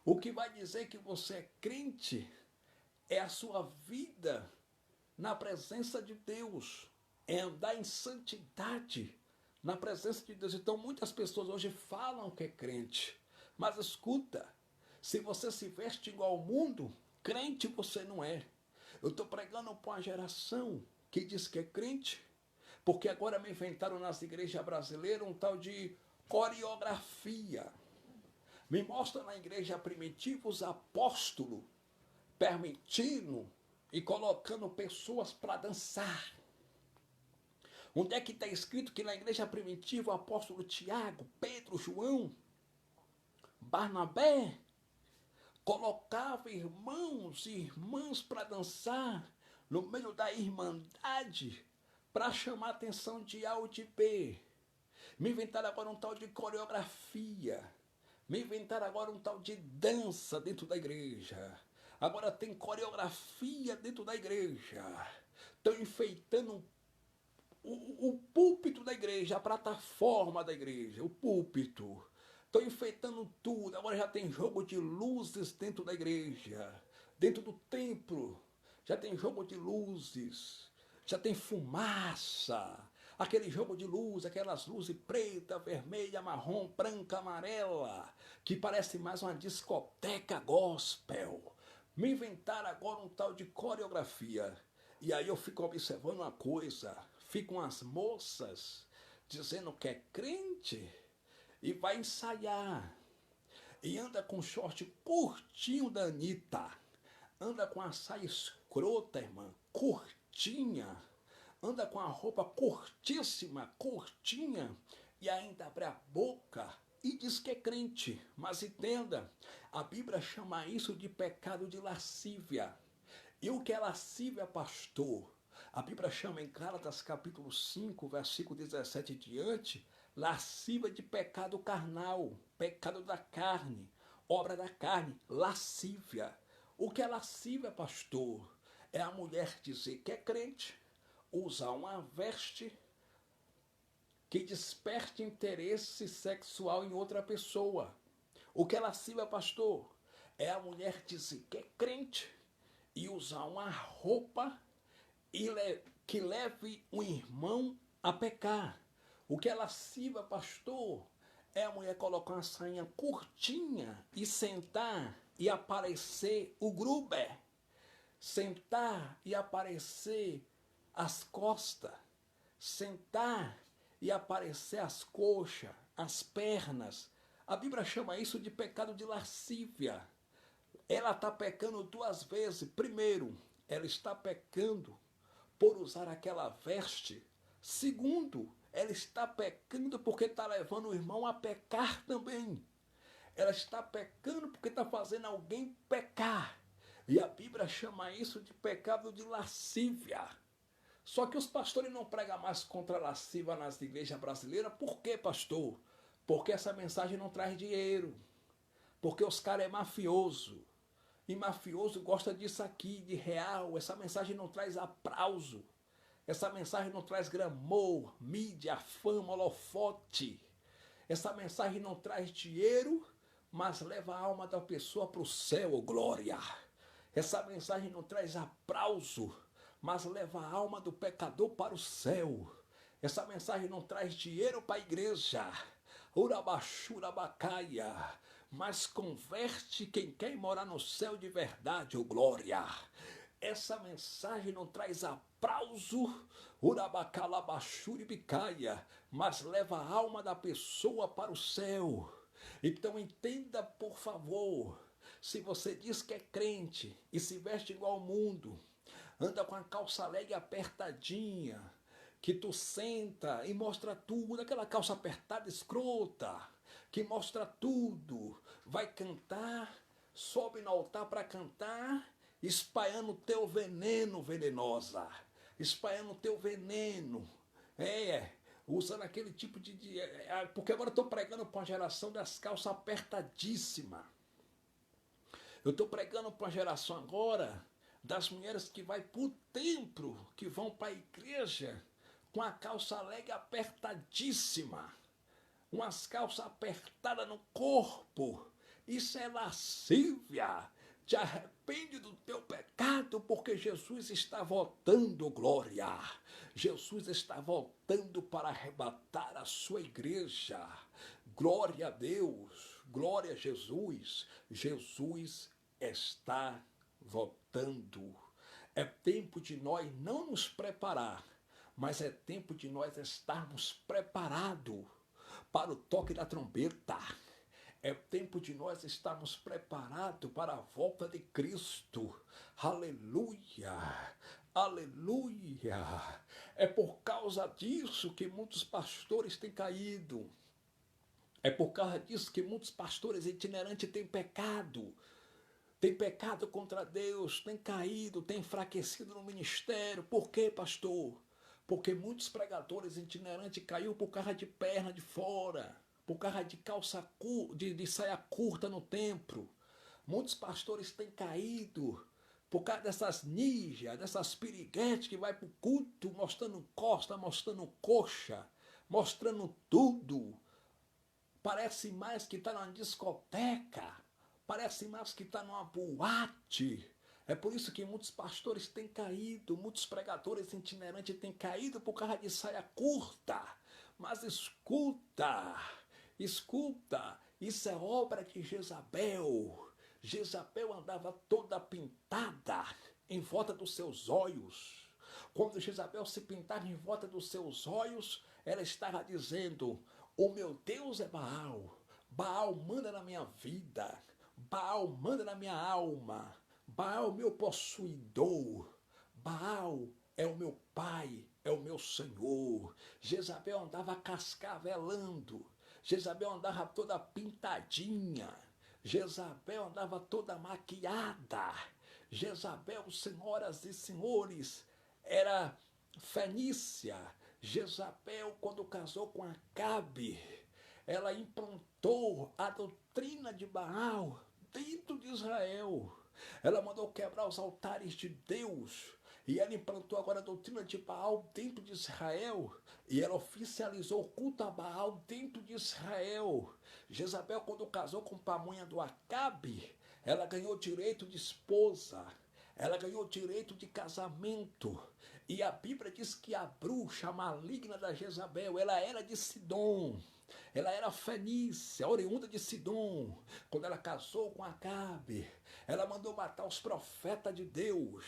O que vai dizer que você é crente é a sua vida na presença de Deus, é andar em santidade na presença de Deus. Então muitas pessoas hoje falam que é crente, mas escuta, se você se veste igual ao mundo, crente você não é. Eu estou pregando para uma geração que diz que é crente, porque agora me inventaram nas igrejas brasileiras um tal de coreografia. Me mostra na igreja primitiva os apóstolos permitindo e colocando pessoas para dançar. Onde é que está escrito que na igreja primitiva o apóstolo Tiago, Pedro, João, Barnabé colocava irmãos e irmãs para dançar no meio da irmandade para chamar a atenção de A ou de B. Me inventaram agora um tal de coreografia. Me inventaram agora um tal de dança dentro da igreja. Agora tem coreografia dentro da igreja. Estão enfeitando o púlpito da igreja, a plataforma da igreja, o púlpito. Estão enfeitando tudo. Agora já tem jogo de luzes dentro da igreja. Dentro do templo já tem jogo de luzes. Já tem fumaça. aquele jogo de luz, aquelas luzes preta, vermelha, marrom, branca, amarela, que parece mais uma discoteca gospel. Me inventaram agora um tal de coreografia. E aí eu fico observando uma coisa, ficam as moças dizendo que é crente e vai ensaiar. E anda com short curtinho da Anitta. Anda com a saia escrota, irmã, curtinha. Anda com a roupa curtíssima, curtinha. E ainda abre a boca e diz que é crente. Mas entenda, a Bíblia chama isso de pecado de lascívia. E o que é lascívia, pastor? A Bíblia chama em Gálatas capítulo 5, versículo 17 em diante, lascívia de pecado carnal, pecado da carne, obra da carne, lascívia. O que é lascívia, pastor? É a mulher dizer que é crente, usar uma veste que desperte interesse sexual em outra pessoa. O que é lascívia, pastor? É a mulher dizer que é crente e usar uma roupa que leve um irmão a pecar. O que é lascívia, pastor? É a mulher colocar uma sainha curtinha e sentar e aparecer o gruber. Sentar e aparecer as costas. Sentar e aparecer as coxas, as pernas. A Bíblia chama isso de pecado de lascívia. Ela está pecando duas vezes. Primeiro, ela está pecando por usar aquela veste. Segundo, ela está pecando porque está levando o irmão a pecar também. Ela está pecando porque está fazendo alguém pecar. E a Bíblia chama isso de pecado de lascívia. Só que os pastores não pregam mais contra a lascívia nas igrejas brasileiras. Por quê, pastor? Porque essa mensagem não traz dinheiro. Porque os caras é mafioso. E mafioso gosta disso aqui, de real. Essa mensagem não traz aplauso. Essa mensagem não traz glamour, mídia, fama, holofote. Essa mensagem não traz dinheiro, mas leva a alma da pessoa para o céu, glória. Essa mensagem não traz aplauso, mas leva a alma do pecador para o céu. Essa mensagem não traz dinheiro para a igreja. Urabachurabacaia, mas converte quem quer morar no céu de verdade, ô glória. Essa mensagem não traz aplauso, urabacalabachuribicaia, mas leva a alma da pessoa para o céu. Então entenda, por favor, se você diz que é crente e se veste igual ao mundo, anda com a calça leg apertadinha, que tu senta e mostra tudo, aquela calça apertada escrota, que mostra tudo, vai cantar, sobe no altar para cantar, espalhando o teu veneno, venenosa, espalhando o teu veneno, usando aquele tipo porque agora eu estou pregando para uma geração das calças apertadíssimas, eu estou pregando para uma geração agora das mulheres que vai para o templo, que vão para a igreja, com a calça leg apertadíssima, umas calças apertadas no corpo. Isso é lascívia. Te arrepende do teu pecado, porque Jesus está voltando, glória. Jesus está voltando para arrebatar a sua igreja. Glória a Deus, glória a Jesus. Jesus está voltando. É tempo de nós não nos preparar, mas é tempo de nós estarmos preparados para o toque da trombeta. É tempo de nós estarmos preparados para a volta de Cristo. Aleluia! Aleluia! É por causa disso que muitos pastores têm caído. É por causa disso que muitos pastores itinerantes têm pecado. Tem pecado contra Deus, tem caído, tem enfraquecido no ministério. Por quê, pastor? Porque muitos pregadores itinerantes caiu por causa de perna de fora, por causa de de saia curta no templo. Muitos pastores têm caído por causa dessas ninjas, dessas piriguetes que vai para o culto mostrando costa, mostrando coxa, mostrando tudo. Parece mais que está numa discoteca, parece mais que está numa boate. É por isso que muitos pastores têm caído, muitos pregadores itinerantes têm caído por causa de saia curta. Mas escuta, escuta, isso é obra de Jezabel. Jezabel andava toda pintada em volta dos seus olhos. Quando Jezabel se pintava em volta dos seus olhos, ela estava dizendo: o meu Deus é Baal. Baal manda na minha vida. Baal manda na minha alma. Baal, meu possuidor. Baal é o meu pai, é o meu senhor. Jezabel andava cascavelando. Jezabel andava toda pintadinha. Jezabel andava toda maquiada. Jezabel, senhoras e senhores, era fenícia. Jezabel, quando casou com Acabe, ela implantou a doutrina de Baal dentro de Israel. Ela mandou quebrar os altares de Deus. E ela implantou agora a doutrina de Baal dentro de Israel. E ela oficializou o culto a Baal dentro de Israel. Jezabel, quando casou com Pamonha do Acabe, ela ganhou direito de esposa. Ela ganhou direito de casamento. E a Bíblia diz que a bruxa maligna da Jezabel, ela era de Sidom. Ela era fenícia, oriunda de Sidom. Quando ela casou com Acabe, ela mandou matar os profetas de Deus.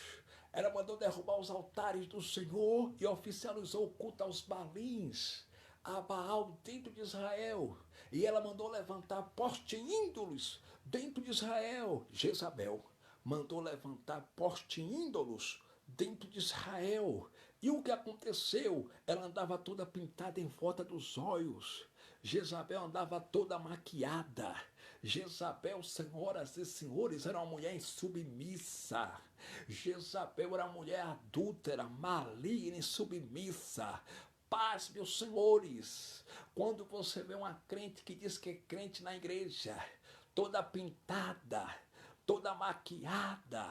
Ela mandou derrubar os altares do Senhor e oficializou o culto aos Balins, a Baal dentro de Israel. E ela mandou levantar poste-ídolos dentro de Israel. Jezabel mandou levantar poste-ídolos dentro de Israel. E o que aconteceu? Ela andava toda pintada em volta dos olhos. Jezabel andava toda maquiada. Jezabel, senhoras e senhores, era uma mulher insubmissa. Jezabel era uma mulher adúltera, maligna e submissa. Paz, meus senhores, quando você vê uma crente que diz que é crente na igreja, toda pintada, toda maquiada,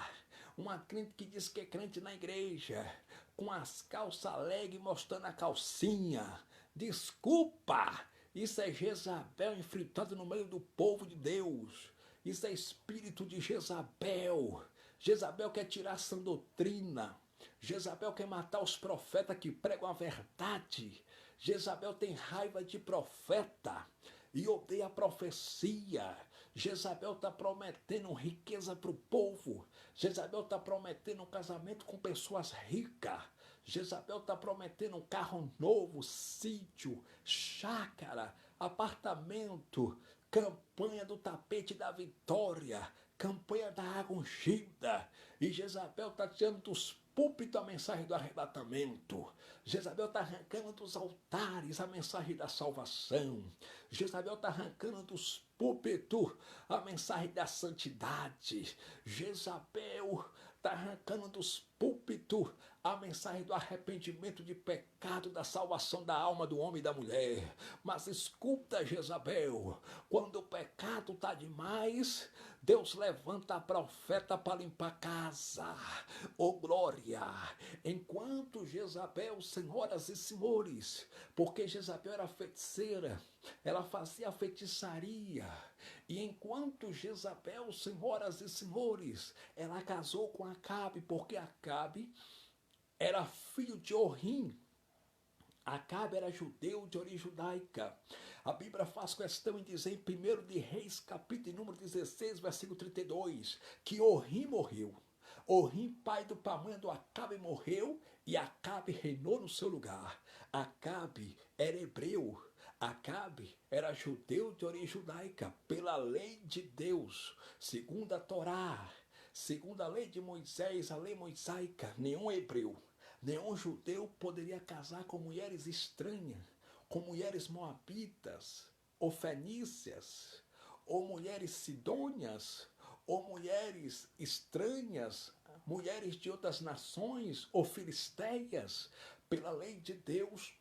uma crente que diz que é crente na igreja, com as calças leg mostrando a calcinha, desculpa, isso é Jezabel infiltrado no meio do povo de Deus. Isso é espírito de Jezabel. Jezabel quer tirar essa doutrina. Jezabel quer matar os profetas que pregam a verdade. Jezabel tem raiva de profeta e odeia a profecia. Jezabel está prometendo riqueza para o povo. Jezabel está prometendo um casamento com pessoas ricas. Jezabel está prometendo um carro novo, sítio, chácara, apartamento, campanha do tapete da vitória, campanha da água ungida. E Jezabel está tirando dos púlpitos a mensagem do arrebatamento. Jezabel está arrancando dos altares a mensagem da salvação. Jezabel está arrancando dos púlpitos a mensagem da santidade. Jezabel está arrancando dos púlpitos a mensagem do arrependimento de pecado, da salvação da alma do homem e da mulher. Mas escuta, Jezabel, quando o pecado está demais, Deus levanta a profeta para limpar a casa. Oh glória! Enquanto Jezabel, senhoras e senhores, porque Jezabel era feiticeira, ela fazia feitiçaria. E enquanto Jezabel, senhoras e senhores, ela casou com Acabe, porque Acabe era filho de Orrim. Acabe era judeu de origem judaica. A Bíblia faz questão em dizer em 1 de Reis, capítulo número 16, versículo 32, que Orrim morreu. Orrim, pai do Pamonha do Acabe, morreu e Acabe reinou no seu lugar. Acabe era hebreu. Acabe era judeu de origem judaica, pela lei de Deus, segundo a Torá, segundo a lei de Moisés, a lei mosaica, nenhum hebreu, nenhum judeu poderia casar com mulheres estranhas, com mulheres moabitas, ou fenícias, ou mulheres sidônias, ou mulheres estranhas, mulheres de outras nações, ou filisteias. Pela lei de Deus,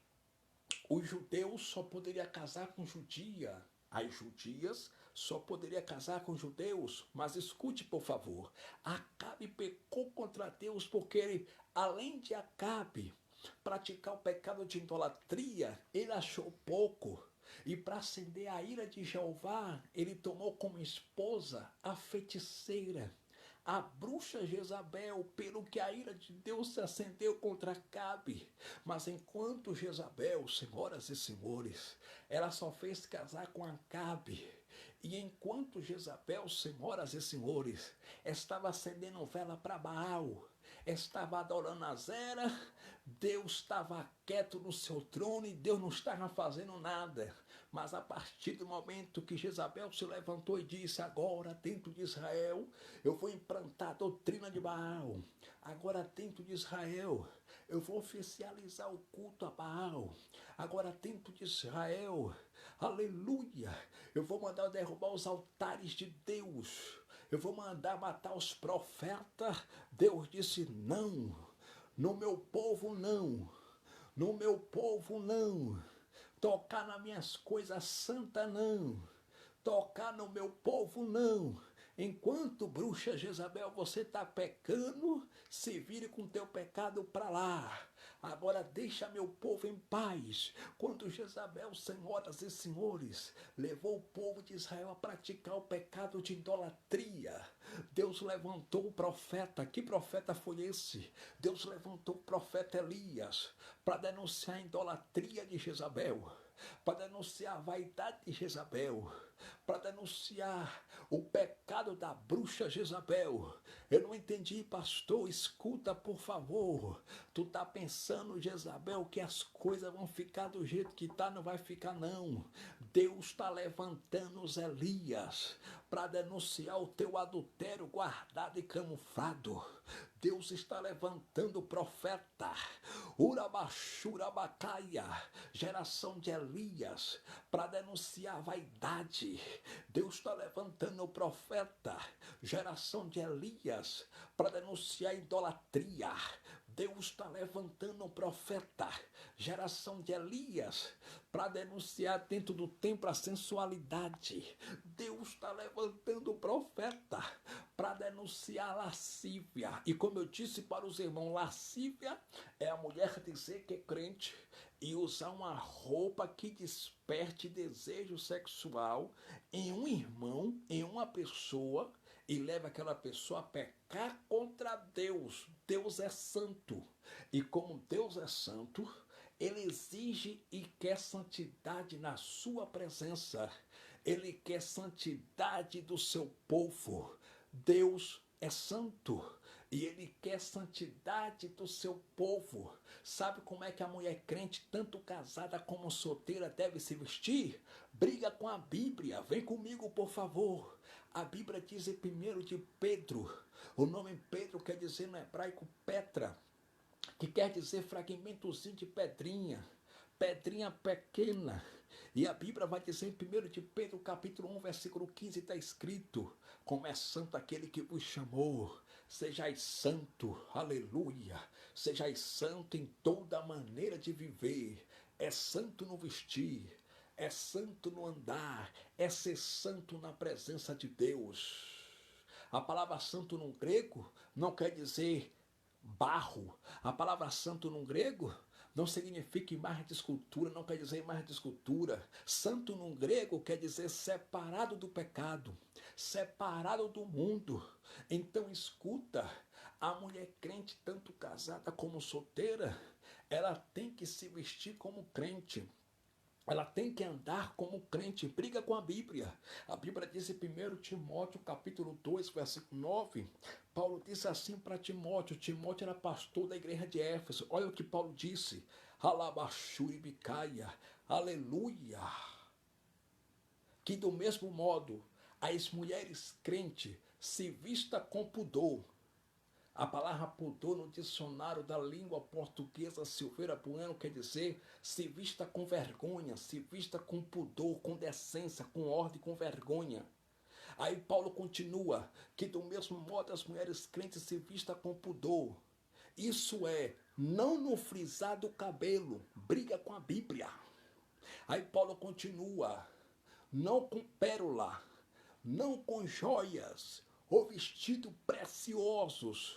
os judeus só poderiam casar com judia. As judias só poderiam casar com judeus. Mas escute, por favor. Acabe pecou contra Deus porque ele, além de Acabe praticar o pecado de idolatria, ele achou pouco. E para acender a ira de Jeová, ele tomou como esposa a feiticeira, a bruxa Jezabel, pelo que a ira de Deus se acendeu contra Acabe. Mas enquanto Jezabel, senhoras e senhores, ela só fez casar com Acabe. E enquanto Jezabel, senhoras e senhores, estava acendendo vela para Baal, estava adorando Azera, Deus estava quieto no seu trono e Deus não estava fazendo nada. Mas a partir do momento que Jezabel se levantou e disse: agora dentro de Israel eu vou implantar a doutrina de Baal, agora dentro de Israel eu vou oficializar o culto a Baal, agora dentro de Israel, aleluia, eu vou mandar derrubar os altares de Deus, eu vou mandar matar os profetas. Deus disse: não, no meu povo não, no meu povo não, tocar nas minhas coisas santas não, tocar no meu povo não. Enquanto, bruxa Jezabel, você está pecando, se vire com teu pecado para lá. Agora deixa meu povo em paz. Quando Jezabel, senhoras e senhores, levou o povo de Israel a praticar o pecado de idolatria, Deus levantou o profeta. Que profeta foi esse? Deus levantou o profeta Elias para denunciar a idolatria de Jezabel, para denunciar a vaidade de Jezabel, para denunciar o pecado da bruxa Jezabel. Eu não entendi, pastor, escuta por favor. Tu tá pensando, Jezabel, que as coisas vão ficar do jeito que tá? Não vai ficar não. Deus está levantando os Elias para denunciar o teu adultério guardado e camuflado. Deus está levantando o profeta Urabachurabacaia, geração de Elias, para denunciar a vaidade. Deus está levantando o profeta, geração de Elias, para denunciar a idolatria. Deus está levantando um profeta, geração de Elias, para denunciar dentro do templo a sensualidade. Deus está levantando um profeta para denunciar a lascívia. E como eu disse para os irmãos, lascívia é a mulher dizer que é crente e usar uma roupa que desperte desejo sexual em um irmão, em uma pessoa, e leva aquela pessoa a pecar contra Deus. Deus é santo. E como Deus é santo, Ele exige e quer santidade na sua presença. Ele quer santidade do seu povo. Deus é santo e Ele quer santidade do seu povo. Sabe como é que a mulher crente, tanto casada como solteira, deve se vestir? Briga com a Bíblia. Vem comigo, por favor. A Bíblia diz em 1 de Pedro, o nome Pedro quer dizer no hebraico Petra, que quer dizer fragmentozinho de pedrinha, pedrinha pequena. E a Bíblia vai dizer em 1 de Pedro, capítulo 1, versículo 15, está escrito: como é santo aquele que vos chamou, sejais santo, aleluia, sejais santo em toda maneira de viver. É santo no vestir, é santo no andar, é ser santo na presença de Deus. A palavra santo no grego não quer dizer barro. A palavra santo no grego não significa imagem de escultura, não quer dizer imagem de escultura. Santo no grego quer dizer separado do pecado, separado do mundo. Então escuta, a mulher crente, tanto casada como solteira, ela tem que se vestir como crente. Ela tem que andar como crente. Briga com a Bíblia. A Bíblia diz em 1 Timóteo, capítulo 2, versículo 9. Paulo disse assim para Timóteo. Timóteo era pastor da igreja de Éfeso. Olha o que Paulo disse. Alabachuribicaia. Aleluia. Que do mesmo modo, as mulheres crentes se vista com pudor. A palavra pudor no dicionário da língua portuguesa Silveira Bueno quer dizer se vista com vergonha, se vista com pudor, com decência, com ordem, com vergonha. Aí Paulo continua que do mesmo modo as mulheres crentes se vistam com pudor. Isso é, não no frisar do cabelo, briga com a Bíblia. Aí Paulo continua, não com pérola, não com joias, ou vestido preciosos,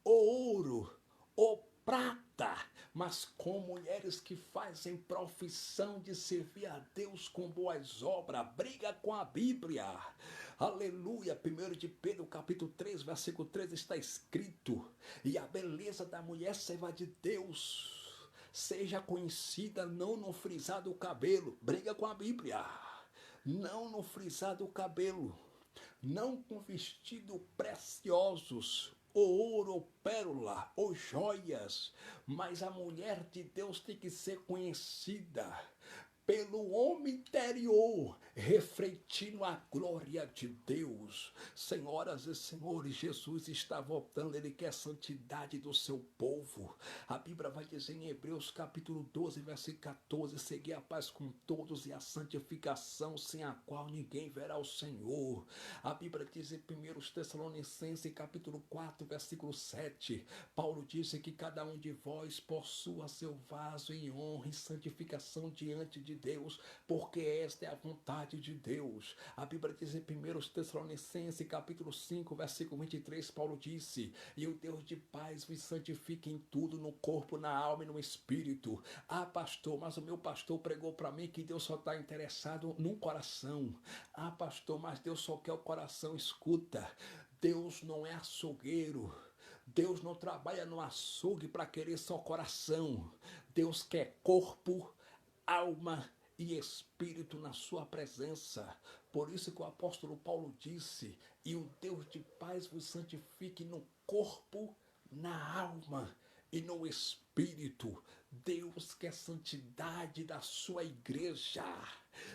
ou ouro, ou prata, mas com mulheres que fazem profissão de servir a Deus com boas obras. Briga com a Bíblia. Aleluia. 1 de Pedro, capítulo 3, versículo 3 está escrito: e a beleza da mulher serva de Deus seja conhecida não no frisar do cabelo. Briga com a Bíblia. Não no frisar do cabelo, não com vestidos preciosos, ou ouro, ou pérola, ou joias, mas a mulher de Deus tem que ser conhecida pelo homem interior, refletindo a glória de Deus. Senhoras e senhores, Jesus está voltando, Ele quer a santidade do seu povo. A Bíblia vai dizer em Hebreus capítulo 12, versículo 14, seguir a paz com todos e a santificação, sem a qual ninguém verá o Senhor. A Bíblia diz em 1 Tessalonicenses capítulo 4, versículo 7, Paulo disse que cada um de vós possua seu vaso em honra e santificação diante de Deus, porque esta é a vontade de Deus. A Bíblia diz em 1 Tessalonicenses capítulo 5, versículo 23, Paulo disse: e o Deus de paz vos santifique em tudo, no corpo, na alma e no espírito. Ah, pastor, mas o meu pastor pregou para mim que Deus só está interessado no coração. Ah, pastor, mas Deus só quer o coração. Escuta, Deus não é açougueiro. Deus não trabalha no açougue para querer só coração. Deus quer corpo, alma e espírito na sua presença. Por isso que o apóstolo Paulo disse: e o Deus de paz vos santifique no corpo, na alma e no espírito. Deus quer santidade da sua igreja.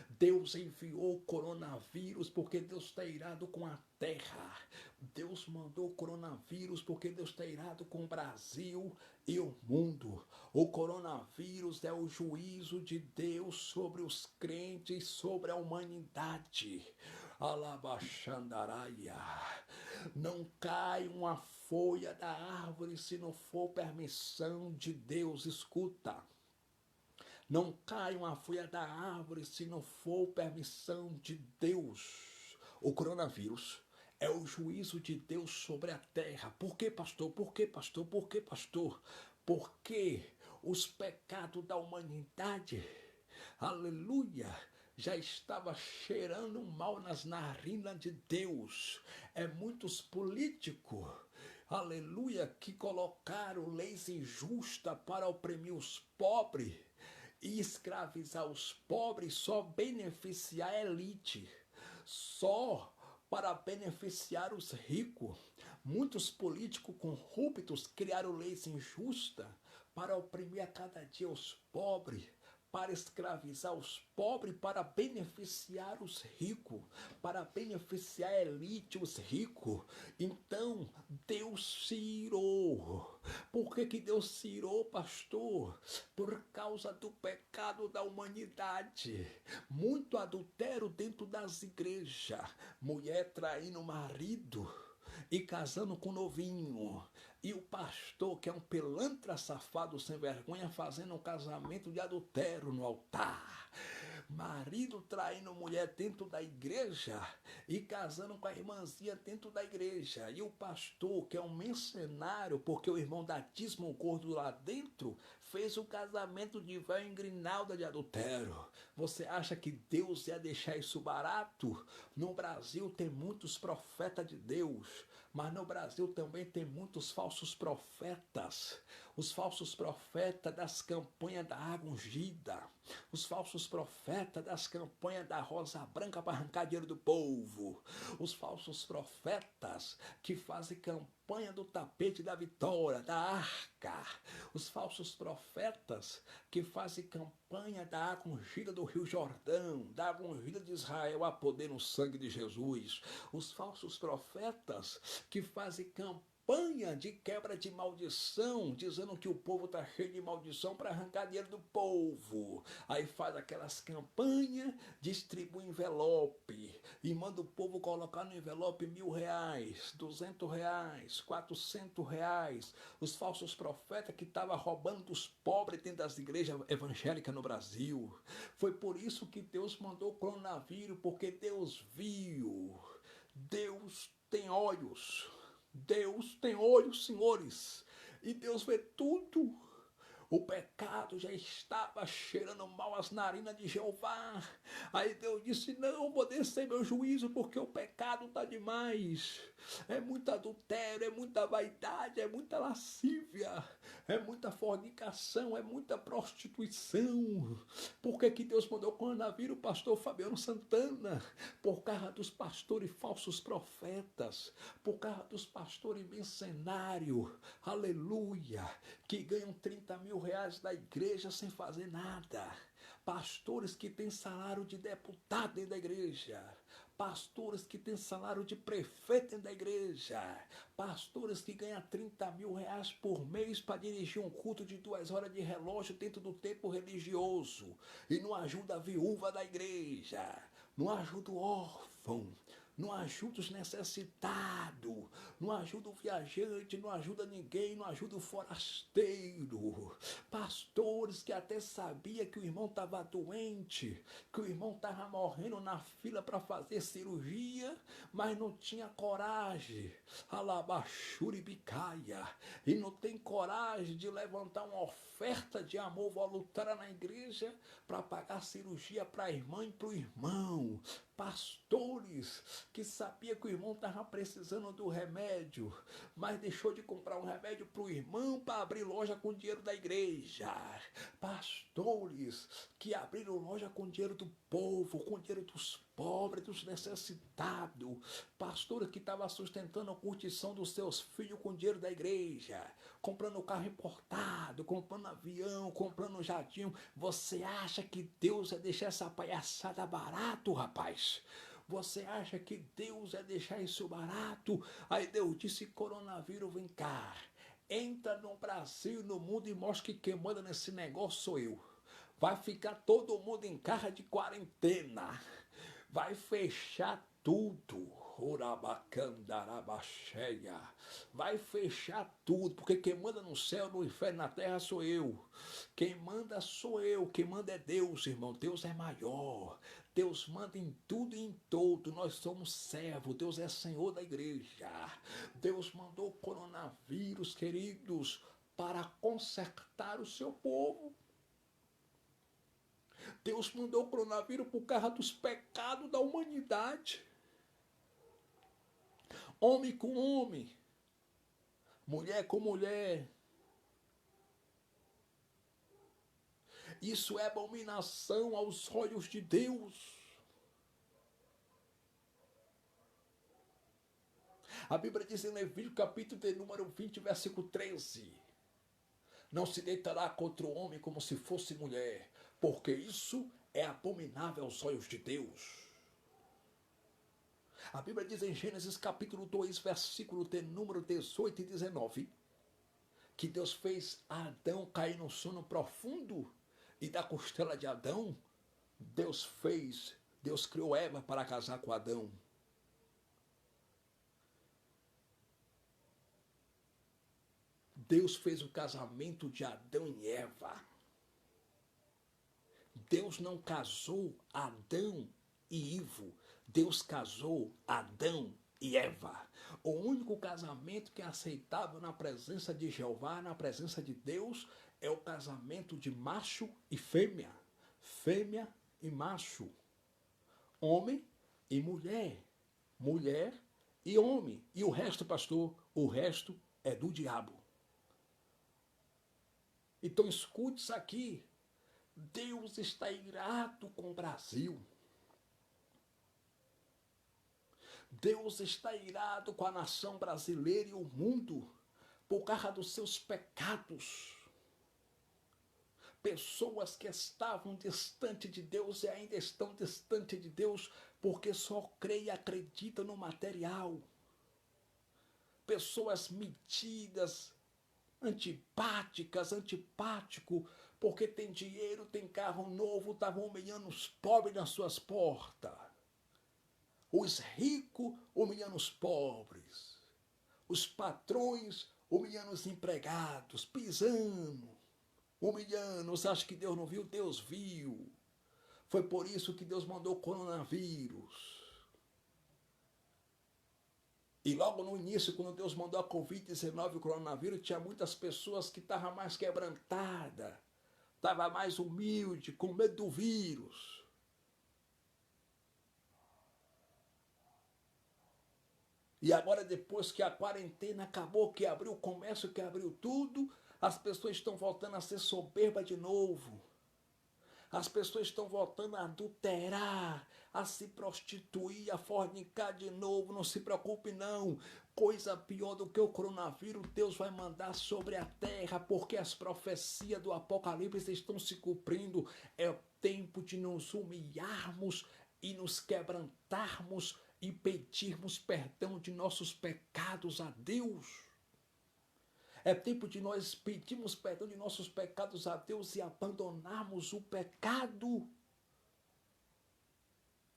Deus enviou o coronavírus porque Deus está irado com a terra. Deus mandou o coronavírus porque Deus está irado com o Brasil e o mundo. O coronavírus é o juízo de Deus sobre os crentes, sobre a humanidade. Alabaxandaraia. Não cai uma folha da árvore se não for permissão de Deus. Escuta. Não cai uma folha da árvore se não for permissão de Deus. O coronavírus é o juízo de Deus sobre a terra. Por que, pastor? Por que, pastor? Por que, pastor? Porque os pecados da humanidade, aleluia, já estava cheirando mal nas narinas de Deus. É muitos políticos, aleluia, que colocaram leis injustas para oprimir os pobres e escravizar os pobres, só beneficiar a elite, só para beneficiar os ricos. Muitos políticos corruptos criaram leis injustas para oprimir a cada dia os pobres, para escravizar os pobres, para beneficiar os ricos, para beneficiar a elite, os ricos. Então, Deus se irou. Por que Deus se irou, pastor? Por causa do pecado da humanidade. Muito adultério dentro das igrejas. Mulher traindo o marido e casando com novinho. E o pastor, que é um pilantra safado sem vergonha, fazendo um casamento de adultério no altar. Marido traindo mulher dentro da igreja e casando com a irmãzinha dentro da igreja. E o pastor, que é um mercenário, porque o irmão dá dízimo gordo lá dentro, fez o casamento de véu em grinalda de adultério. Você acha que Deus ia deixar isso barato? No Brasil tem muitos profetas de Deus, mas no Brasil também tem muitos falsos profetas. Os falsos profetas das campanhas da água ungida. Os falsos profetas das campanhas da rosa branca para arrancar dinheiro do povo. Os falsos profetas que fazem campanha do tapete da vitória, da arca. Os falsos profetas que fazem campanha da água ungida do Rio Jordão, da água ungida de Israel, a poder no sangue de Jesus. Os falsos profetas que fazem campanha de quebra de maldição, dizendo que o povo está cheio de maldição para arrancar dinheiro do povo. Aí faz aquelas campanhas, distribui envelope e manda o povo colocar no envelope R$1.000, R$200, R$400. Os falsos profetas que estavam roubando dos pobres dentro das igrejas evangélicas no Brasil. Foi por isso que Deus mandou o coronavírus, porque Deus viu. Deus tem olhos. Deus tem olhos, senhores, e Deus vê tudo. O pecado já estava cheirando mal as narinas de Jeová. Aí Deus disse, não, vou descer meu juízo, porque o pecado está demais. É muito adultério, é muita vaidade, é muita lascívia, é muita fornicação, é muita prostituição. Por que Deus mandou coronavírus, o pastor Fabiano Santana? Por causa dos pastores falsos profetas, por causa dos pastores mercenários, aleluia, que ganham 30 mil reais da igreja sem fazer nada. Pastores que têm salário de deputado dentro da igreja. Pastores que têm salário de prefeito dentro da igreja. Pastores que ganham 30 mil reais por mês para dirigir um culto de 2 horas de relógio dentro do tempo religioso. E não ajuda a viúva da igreja. Não ajuda o órfão. Não ajuda os necessitados, não ajuda o viajante, não ajuda ninguém, não ajuda o forasteiro. Pastores que até sabia que o irmão estava doente, que o irmão estava morrendo na fila para fazer cirurgia, mas não tinha coragem. Alabachuribicaia. E não tem coragem de levantar uma oferta de amor voluntária na igreja para pagar cirurgia para a irmã e para o irmão. Pastores que sabia que o irmão estava precisando do remédio, mas deixou de comprar um remédio para o irmão para abrir loja com dinheiro da igreja. Pastores que abriram loja com dinheiro do povo, com dinheiro dos pobres, dos necessitados. Pastores que estavam sustentando a curtição dos seus filhos com dinheiro da igreja, comprando carro importado, comprando avião, comprando jatinho. Você acha que Deus vai deixar essa palhaçada barato, rapaz? Você acha que Deus vai deixar isso barato? Aí Deus disse, coronavírus, vem cá. Entra no Brasil, no mundo e mostra que quem manda nesse negócio sou eu. Vai ficar todo mundo em casa de quarentena. Vai fechar tudo. Urabacandarabasheia. Vai fechar tudo, porque quem manda no céu, no inferno, na terra sou eu. Quem manda sou eu, quem manda é Deus, irmão. Deus é maior. Deus manda em tudo e em todo. Nós somos servos. Deus é Senhor da igreja. Deus mandou o coronavírus, queridos, para consertar o seu povo. Deus mandou o coronavírus por causa dos pecados da humanidade. Homem com homem. Mulher com mulher. Isso é abominação aos olhos de Deus. A Bíblia diz em Levítico, capítulo de número 20, versículo 13. Não se deitará contra o homem como se fosse mulher, porque isso é abominável aos olhos de Deus. A Bíblia diz em Gênesis capítulo 2, versículo de número 18 e 19, que Deus fez Adão cair num sono profundo, e da costela de Adão, Deus criou Eva para casar com Adão. Deus fez o casamento de Adão e Eva. Deus não casou Adão e Ivo. Deus casou Adão e Eva. O único casamento que é aceitável na presença de Jeová, na presença de Deus, é o casamento de macho e fêmea. Fêmea e macho. Homem e mulher. Mulher e homem. E o resto, pastor, o resto é do diabo. Então escute isso aqui. Deus está irado com o Brasil. Deus está irado com a nação brasileira e o mundo por causa dos seus pecados. Pessoas que estavam distantes de Deus e ainda estão distantes de Deus porque só creem e acreditam no material. Pessoas metidas, antipático, porque tem dinheiro, tem carro novo, estavam humilhando os pobres nas suas portas. Os ricos humilhando os pobres. Os patrões humilhando os empregados, pisando, humilhando. Você acha que Deus não viu? Deus viu. Foi por isso que Deus mandou o coronavírus. E logo no início, quando Deus mandou a Covid-19, o coronavírus, tinha muitas pessoas que estavam mais quebrantadas, estavam mais humildes, com medo do vírus. E agora, depois que a quarentena acabou, que abriu o comércio, que abriu tudo, as pessoas estão voltando a ser soberbas de novo. As pessoas estão voltando a adulterar, a se prostituir, a fornicar de novo. Não se preocupe não. Coisa pior do que o coronavírus, Deus vai mandar sobre a terra, porque as profecias do Apocalipse estão se cumprindo. É tempo de nos humilharmos e nos quebrantarmos e pedirmos perdão de nossos pecados a Deus. É tempo de nós pedirmos perdão de nossos pecados a Deus e abandonarmos o pecado.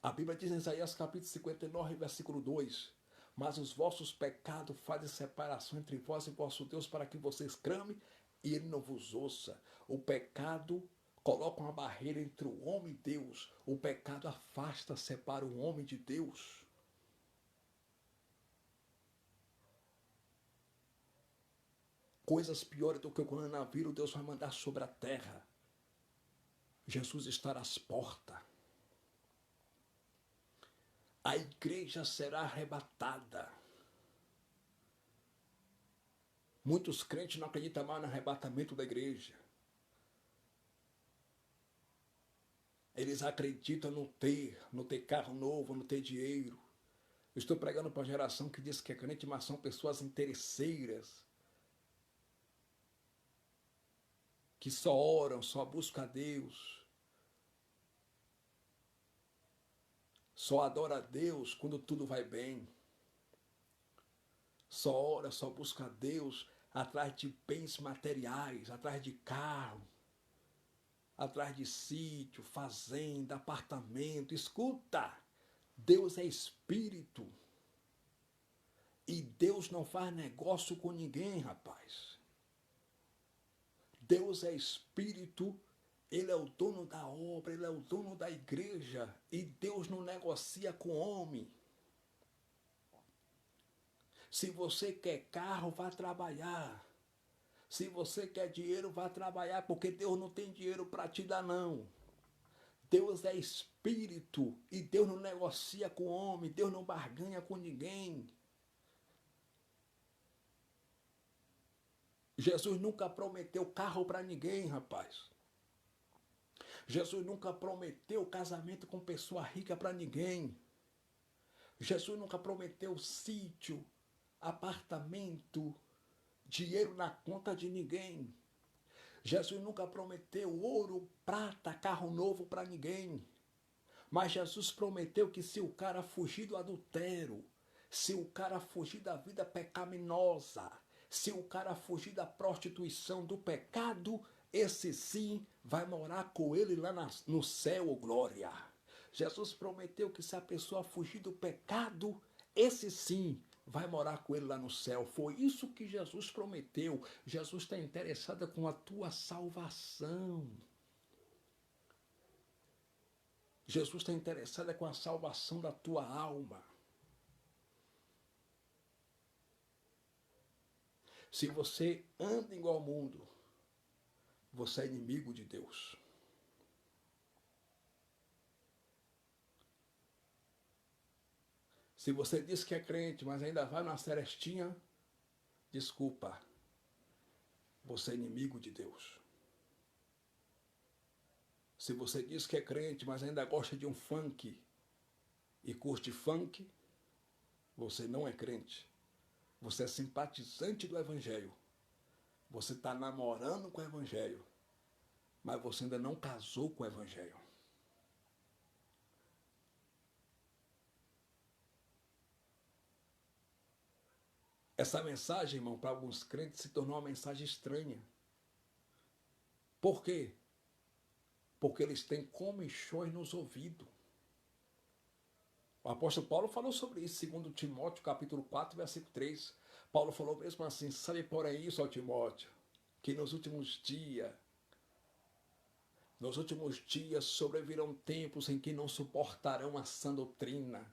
A Bíblia diz em Isaías capítulo 59, versículo 2: mas os vossos pecados fazem separação entre vós e vosso Deus, para que vocês clamem e ele não vos ouça. O pecado coloca uma barreira entre o homem e Deus. O pecado afasta, separa o homem de Deus. Coisas piores do que o coronavírus Deus vai mandar sobre a terra. Jesus está às portas. A igreja será arrebatada. Muitos crentes não acreditam mais no arrebatamento da igreja. Eles acreditam no ter carro novo, no ter dinheiro. Eu estou pregando para uma geração que diz que é crente, mas são pessoas interesseiras, que só oram, só buscam a Deus, só adora a Deus quando tudo vai bem, só ora, só busca a Deus atrás de bens materiais, atrás de carro, atrás de sítio, fazenda, apartamento. Escuta, Deus é espírito e Deus não faz negócio com ninguém, rapaz. Deus é espírito, ele é o dono da obra, ele é o dono da igreja e Deus não negocia com homem. Se você quer carro, vá trabalhar. Se você quer dinheiro, vá trabalhar, porque Deus não tem dinheiro para te dar, não. Deus é espírito e Deus não negocia com homem, Deus não barganha com ninguém. Jesus nunca prometeu carro para ninguém, rapaz. Jesus nunca prometeu casamento com pessoa rica para ninguém. Jesus nunca prometeu sítio, apartamento, dinheiro na conta de ninguém. Jesus nunca prometeu ouro, prata, carro novo para ninguém. Mas Jesus prometeu que se o cara fugir do adultério, se o cara fugir da vida pecaminosa, se o cara fugir da prostituição, do pecado, esse sim vai morar com ele lá no céu, glória. Jesus prometeu que se a pessoa fugir do pecado, esse sim vai morar com ele lá no céu. Foi isso que Jesus prometeu. Jesus está interessado com a tua salvação. Jesus está interessado com a salvação da tua alma. Se você anda igual ao mundo, você é inimigo de Deus. Se você diz que é crente, mas ainda vai na celestinha, desculpa, você é inimigo de Deus. Se você diz que é crente, mas ainda gosta de um funk e curte funk, você não é crente. Você é simpatizante do Evangelho. Você está namorando com o Evangelho, mas você ainda não casou com o Evangelho. Essa mensagem, irmão, para alguns crentes se tornou uma mensagem estranha. Por quê? Porque eles têm comichões nos ouvidos. O apóstolo Paulo falou sobre isso, segundo Timóteo, capítulo 4, versículo 3. Paulo falou mesmo assim: sabe porém isso, ó Timóteo, que nos últimos dias sobrevirão tempos em que não suportarão a sã doutrina.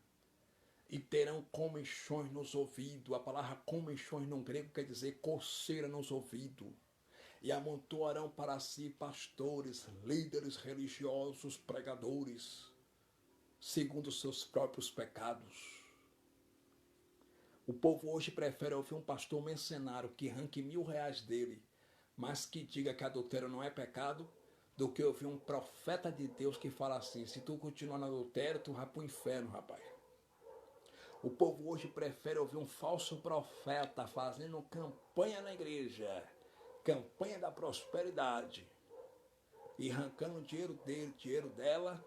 e terão comichões nos ouvidos. A palavra comichões no grego quer dizer coceira nos ouvidos. E amontoarão para si pastores, líderes religiosos, pregadores, segundo seus próprios pecados. O povo hoje prefere ouvir um pastor mercenário que arranque R$1.000 dele, mas que diga que adultério não é pecado, do que ouvir um profeta de Deus que fala assim: se tu continuar no adultério, tu vai pro inferno, rapaz. O povo hoje prefere ouvir um falso profeta fazendo campanha na igreja, campanha da prosperidade, e arrancando dinheiro dele, dinheiro dela,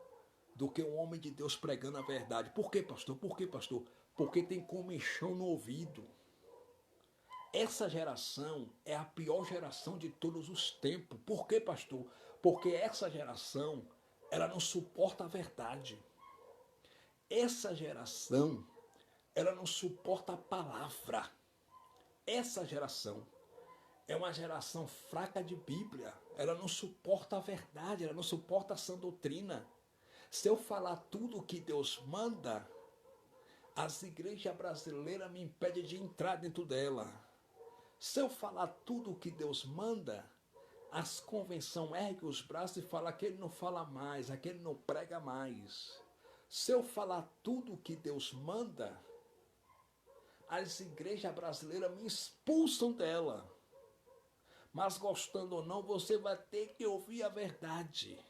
do que um homem de Deus pregando a verdade. Por quê, pastor? Por quê, pastor? Porque tem comichão no ouvido. Essa geração é a pior geração de todos os tempos. Por quê, pastor? Porque essa geração, ela não suporta a verdade. Essa geração, ela não suporta a palavra. Essa geração é uma geração fraca de Bíblia. Ela não suporta a verdade, ela não suporta a sã doutrina. Se eu falar tudo o que Deus manda, as igrejas brasileiras me impedem de entrar dentro dela. Se eu falar tudo o que Deus manda, as convenções erguem os braços e falam: aquele não fala mais, aquele não prega mais. Se eu falar tudo o que Deus manda, as igrejas brasileiras me expulsam dela. Mas gostando ou não, você vai ter que ouvir a verdade.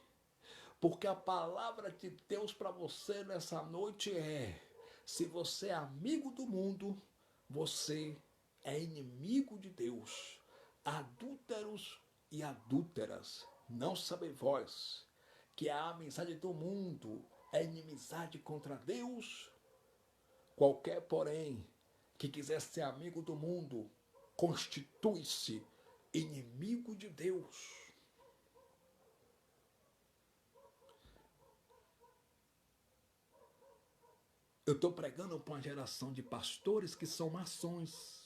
Porque a palavra de Deus para você nessa noite é: se você é amigo do mundo, você é inimigo de Deus. Adúlteros e adúlteras, não sabem vós que a amizade do mundo é inimizade contra Deus? Qualquer, porém, que quiser ser amigo do mundo, constitui-se inimigo de Deus. Eu estou pregando para uma geração de pastores que são maçons,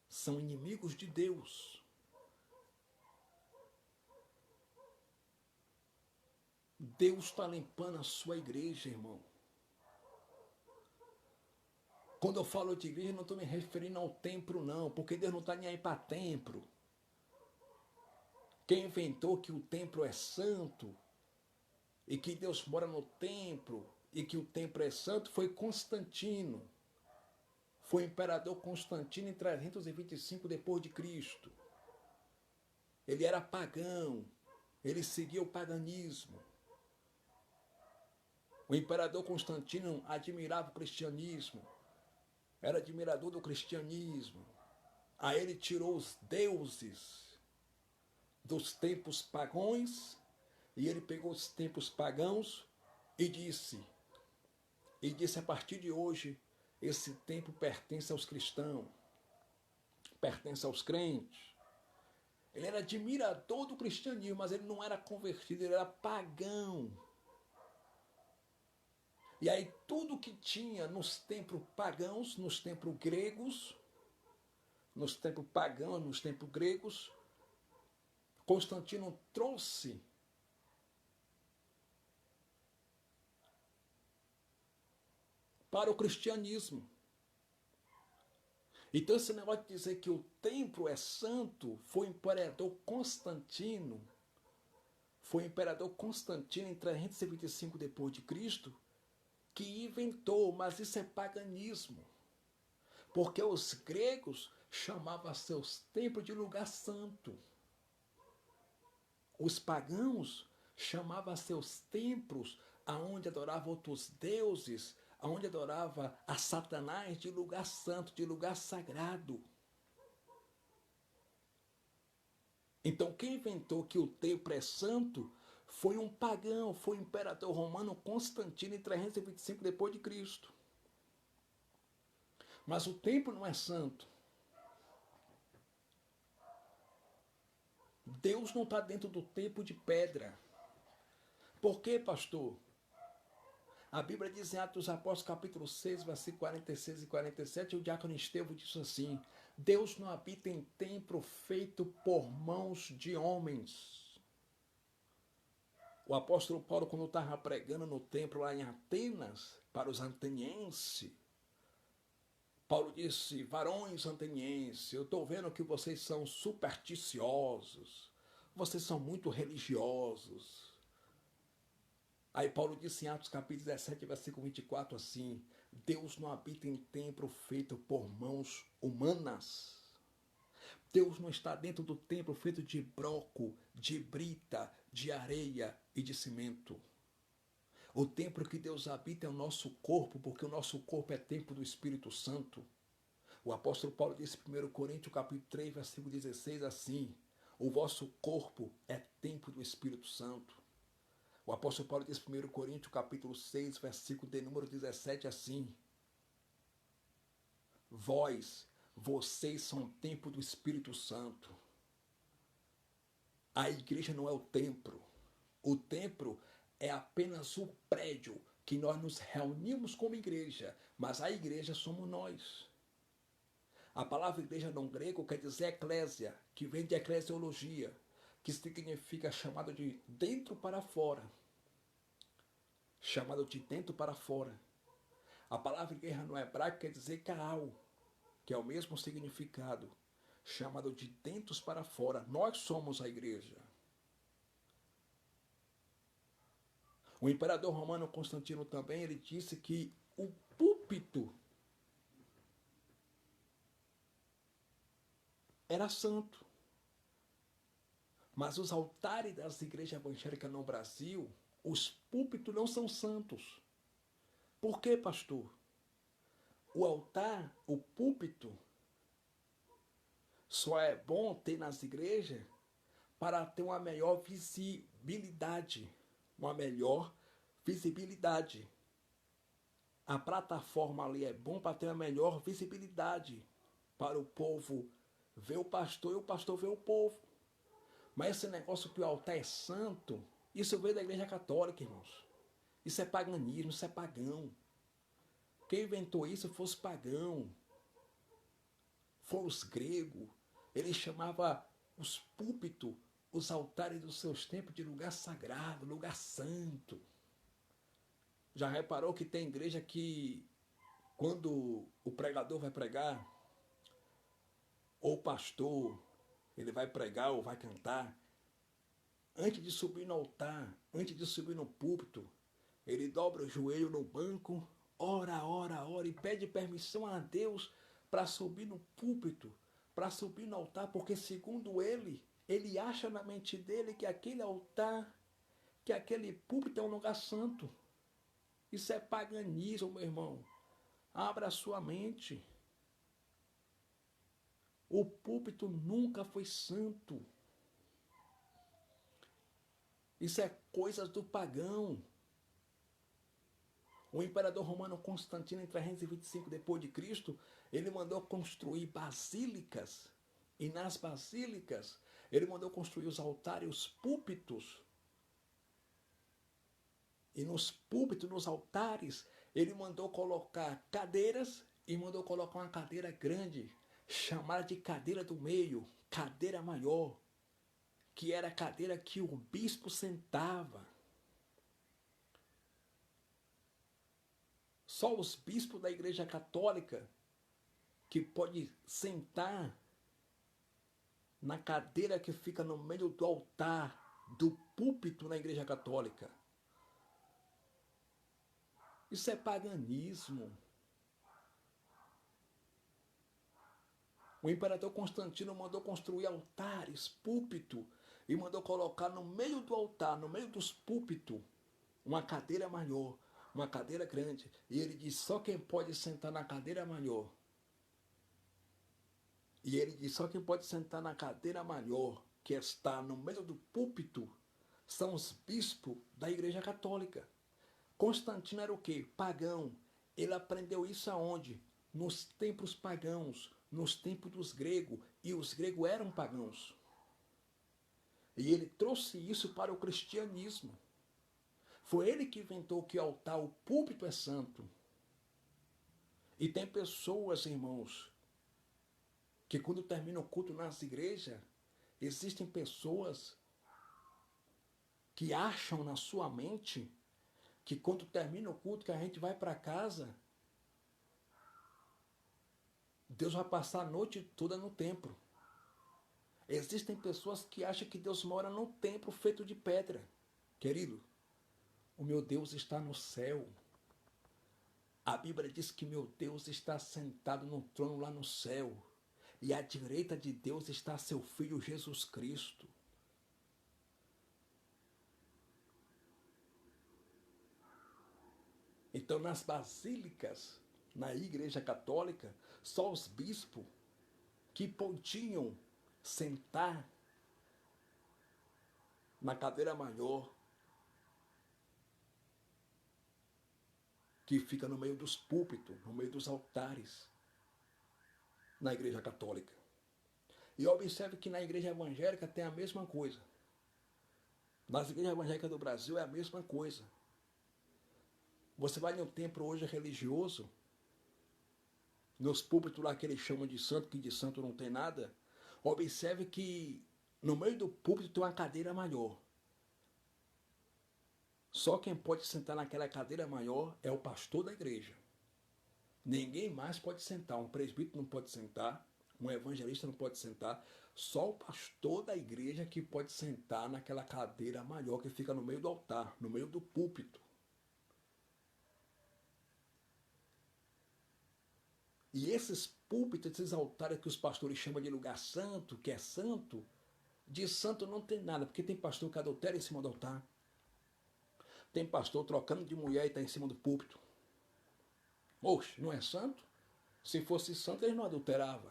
são inimigos de Deus. Deus está limpando a sua igreja, irmão. Quando eu falo de igreja, não estou me referindo ao templo, não, porque Deus não está nem aí para templo. Quem inventou que o templo é santo e que Deus mora no templo e que o templo é santo foi Constantino. Foi o imperador Constantino em 325 depois de Cristo. Ele era pagão, ele seguia o paganismo. O imperador Constantino admirava o cristianismo, era admirador do cristianismo. Aí ele tirou os deuses dos tempos pagãos e ele pegou os tempos pagãos e disse a partir de hoje, esse tempo pertence aos cristãos, pertence aos crentes. Ele era admirador do cristianismo, mas ele não era convertido, ele era pagão. E aí tudo que tinha nos templos pagãos, nos templos gregos, nos templos pagãos, nos templos gregos, Constantino trouxe para o cristianismo. Então esse negócio de dizer que o templo é santo foi o imperador Constantino. Foi o imperador Constantino em 325 depois de Cristo que inventou, mas isso é paganismo. Porque os gregos chamavam seus templos de lugar santo. Os pagãos chamavam seus templos aonde adoravam outros deuses, aonde adorava a Satanás, de lugar santo, de lugar sagrado. Então quem inventou que o templo é santo foi um pagão, foi o imperador romano Constantino em 325 depois de Cristo. Mas o templo não é santo. Deus não está dentro do templo de pedra. Por quê, pastor? A Bíblia diz em Atos dos Apóstolos, capítulo 6, versículo 46 e 47, o diácono Estevão disse assim: Deus não habita em templo feito por mãos de homens. O apóstolo Paulo, quando estava pregando no templo lá em Atenas, para os atenienses. Paulo disse: varões atenienses, eu estou vendo que vocês são supersticiosos, vocês são muito religiosos. Aí Paulo disse em Atos capítulo 17, versículo 24 assim: Deus não habita em templo feito por mãos humanas. Deus não está dentro do templo feito de broco, de brita, de areia e de cimento. O templo que Deus habita é o nosso corpo, porque o nosso corpo é templo do Espírito Santo. O apóstolo Paulo disse em 1 Coríntios capítulo 3, versículo 16 assim: o vosso corpo é templo do Espírito Santo. O apóstolo Paulo diz em 1 Coríntios capítulo 6, versículo de número 17 assim: vocês são templo do Espírito Santo. A igreja não é o templo. O templo é apenas o prédio que nós nos reunimos como igreja, mas a igreja somos nós. A palavra igreja no grego quer dizer eclésia, que vem de eclesiologia, que significa chamado de dentro para fora. Chamado de dentro para fora. A palavra igreja no hebraico quer dizer kaal, que é o mesmo significado, chamado de dentro para fora. Nós somos a igreja. O imperador romano Constantino também, ele disse que o púlpito era santo. Mas os altares das igrejas evangélicas no Brasil, os púlpitos não são santos. Por quê, pastor? O altar, o púlpito, só é bom ter nas igrejas para ter uma melhor visibilidade. Uma melhor visibilidade. A plataforma ali é bom para ter uma melhor visibilidade. Para o povo ver o pastor e o pastor ver o povo. Mas esse negócio que o altar é santo, isso veio da igreja católica, irmãos. Isso é paganismo, isso é pagão. Quem inventou isso fosse pagão. Foram os gregos. Ele chamava os púlpitos, os altares dos seus templos de lugar sagrado, lugar santo. Já reparou que tem igreja que, quando o pregador vai pregar, ou o pastor, ele vai pregar ou vai cantar, antes de subir no altar, antes de subir no púlpito, ele dobra o joelho no banco, ora e pede permissão a Deus para subir no púlpito, para subir no altar, porque segundo ele acha na mente dele que aquele altar, que aquele púlpito é um lugar santo. Isso é paganismo, meu irmão. Abra a sua mente. O púlpito nunca foi santo. Isso é coisas do pagão. O imperador romano Constantino, em 325 depois de Cristo, ele mandou construir basílicas. E nas basílicas, ele mandou construir os altares, os púlpitos. E nos púlpitos, nos altares, ele mandou colocar cadeiras e mandou colocar uma cadeira grande, chamada de cadeira do meio, cadeira maior, que era a cadeira que o bispo sentava. Só os bispos da Igreja Católica que pode sentar na cadeira que fica no meio do altar, do púlpito na Igreja Católica. Isso é paganismo. O imperador Constantino mandou construir altares, púlpito, e mandou colocar no meio do altar, no meio dos púlpitos, uma cadeira maior, uma cadeira grande. E ele disse, só quem pode sentar na cadeira maior. E ele disse, só quem pode sentar na cadeira maior, que está no meio do púlpito, são os bispos da Igreja Católica. Constantino era o quê? Pagão. Ele aprendeu isso aonde? Nos templos pagãos, nos templos dos gregos. E os gregos eram pagãos. E ele trouxe isso para o cristianismo. Foi ele que inventou que o altar, o púlpito é santo. E tem pessoas, irmãos, que quando termina o culto nas igrejas, existem pessoas que acham na sua mente que quando termina o culto, que a gente vai para casa, Deus vai passar a noite toda no templo. Existem pessoas que acham que Deus mora num templo feito de pedra. Querido, o meu Deus está no céu. A Bíblia diz que meu Deus está sentado no trono lá no céu. E à direita de Deus está seu Filho Jesus Cristo. Então, nas basílicas, na Igreja Católica, só os bispos que podiam sentar na cadeira maior, que fica no meio dos púlpitos, no meio dos altares, na Igreja Católica. E observe que na Igreja Evangélica tem a mesma coisa. Nas igrejas evangélicas do Brasil é a mesma coisa. Você vai em um templo hoje religioso, nos púlpitos lá que eles chamam de santo, que de santo não tem nada, observe que no meio do púlpito tem uma cadeira maior. Só quem pode sentar naquela cadeira maior é o pastor da igreja. Ninguém mais pode sentar. Um presbítero não pode sentar, um evangelista não pode sentar. Só o pastor da igreja que pode sentar naquela cadeira maior que fica no meio do altar, no meio do púlpito. E esses púlpitos, esses altares que os pastores chamam de lugar santo, que é santo, de santo não tem nada, porque tem pastor que adultera em cima do altar. Tem pastor trocando de mulher e está em cima do púlpito. Oxe, não é santo? Se fosse santo, ele não adulterava.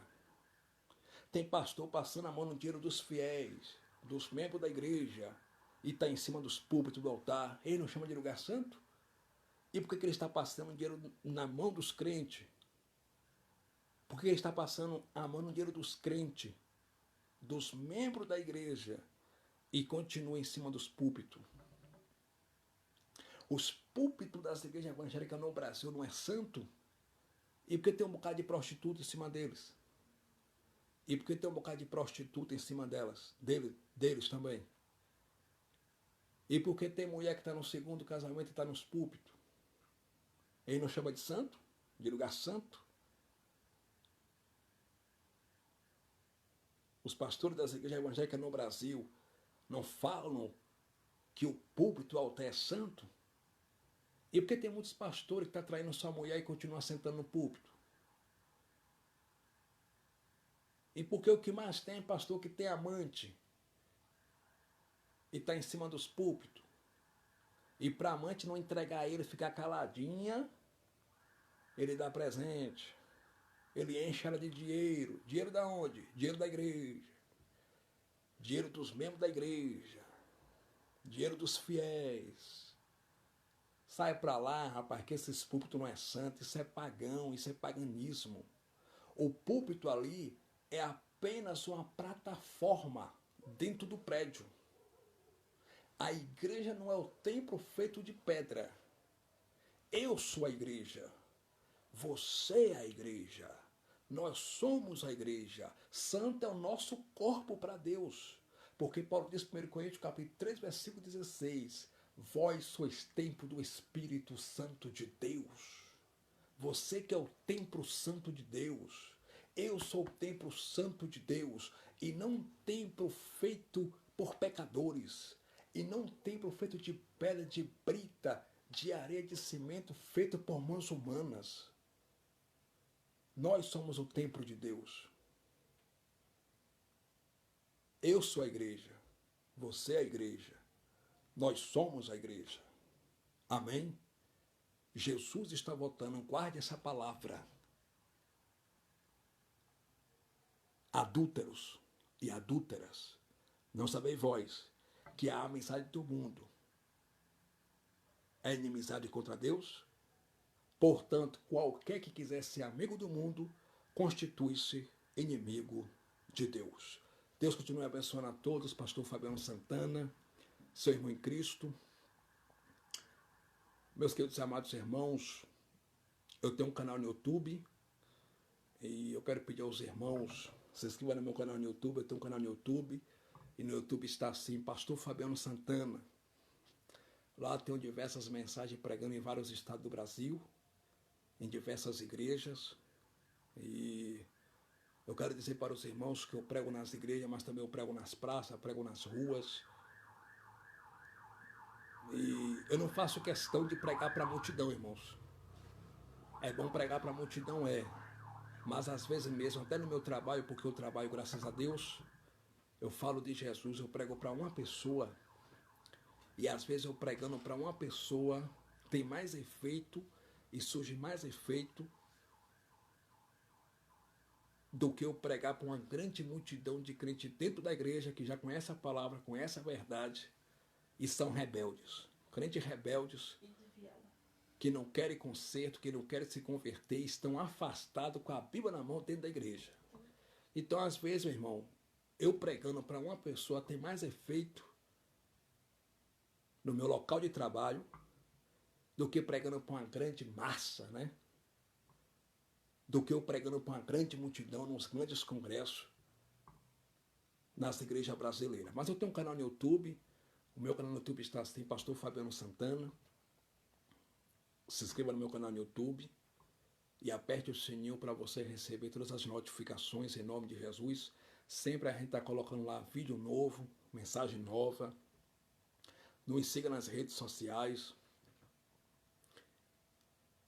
Tem pastor passando a mão no dinheiro dos fiéis, dos membros da igreja, e está em cima dos púlpitos do altar. Ele não chama de lugar santo? E por que ele está passando dinheiro na mão dos crentes? Por que ele está passando a mão no dinheiro dos crentes, dos membros da igreja, e continua em cima dos púlpitos? Os púlpitos das igrejas evangélicas no Brasil não é santo? E por que tem um bocado de prostituta em cima deles? E por que tem um bocado de prostituta em cima deles também? E por que tem mulher que está no segundo casamento e está nos púlpitos? Ele não chama de santo? De lugar santo? Os pastores das igrejas evangélicas no Brasil não falam que o púlpito, o altar é santo? E por que tem muitos pastores que estão traindo sua mulher e continuam sentando no púlpito? E por que o que mais tem é pastor que tem amante e está em cima dos púlpitos? E para amante não entregar ele, ficar caladinha, ele dá presente. Ele enche ela de dinheiro. Dinheiro da onde? Dinheiro da igreja. Dinheiro dos membros da igreja. Dinheiro dos fiéis. Sai para lá, rapaz, que esses púlpitos não é santo, isso é pagão, isso é paganismo. O púlpito ali é apenas uma plataforma dentro do prédio. A igreja não é o templo feito de pedra. Eu sou a igreja. Você é a igreja. Nós somos a igreja. Santo é o nosso corpo para Deus. Porque Paulo diz em 1 Coríntios capítulo 3, versículo 16: vós sois templo do Espírito Santo de Deus. Você que é o templo santo de Deus. Eu sou o templo santo de Deus. E não um templo feito por pecadores. E não um templo feito de pedra, de brita, de areia, de cimento, feito por mãos humanas. Nós somos o templo de Deus. Eu sou a igreja. Você é a igreja. Nós somos a igreja. Amém? Jesus está voltando. Guarde essa palavra. Adúlteros e adúlteras, não sabeis vós que a amizade do mundo é inimizade contra Deus? Portanto, qualquer que quiser ser amigo do mundo, constitui-se inimigo de Deus. Deus continue abençoando a todos. Pastor Fabiano Santana, seu irmão em Cristo. Meus queridos e amados irmãos, eu tenho um canal no YouTube e eu quero pedir aos irmãos, se inscrevam no meu canal no YouTube. Eu tenho um canal no YouTube e no YouTube está assim, Pastor Fabiano Santana. Lá tenho diversas mensagens pregando em vários estados do Brasil, em diversas igrejas. E eu quero dizer para os irmãos que eu prego nas igrejas, mas também eu prego nas praças, prego nas ruas. E eu não faço questão de pregar para a multidão, irmãos. É bom pregar para a multidão, mas às vezes mesmo, até no meu trabalho, porque eu trabalho, graças a Deus, eu falo de Jesus, eu prego para uma pessoa. E às vezes eu pregando para uma pessoa tem mais efeito e surge mais efeito do que eu pregar para uma grande multidão de crentes dentro da igreja que já conhece a palavra, conhece a verdade e são rebeldes. Crentes rebeldes que não querem conserto, que não querem se converter, estão afastados com a Bíblia na mão dentro da igreja. Então, às vezes, meu irmão, eu pregando para uma pessoa tem mais efeito no meu local de trabalho do que pregando para uma grande massa, né? Do que eu pregando para uma grande multidão nos grandes congressos nas igrejas brasileiras. Mas eu tenho um canal no YouTube, o meu canal no YouTube está assim, Pastor Fabiano Santana. Se inscreva no meu canal no YouTube e aperte o sininho para você receber todas as notificações em nome de Jesus. Sempre a gente está colocando lá vídeo novo, mensagem nova. Nos siga nas redes sociais.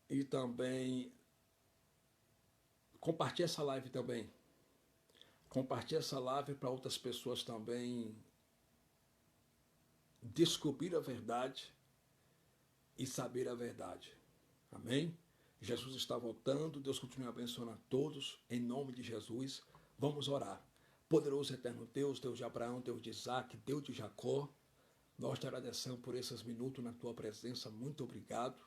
E também compartilhe essa live também. Compartilhe essa live para outras pessoas também descobrir a verdade e saber a verdade. Amém? Jesus está voltando. Deus continue abençoando a todos. Em nome de Jesus, vamos orar. Poderoso eterno Deus, Deus de Abraão, Deus de Isaac, Deus de Jacó, nós te agradecemos por esses minutos na tua presença. Muito obrigado.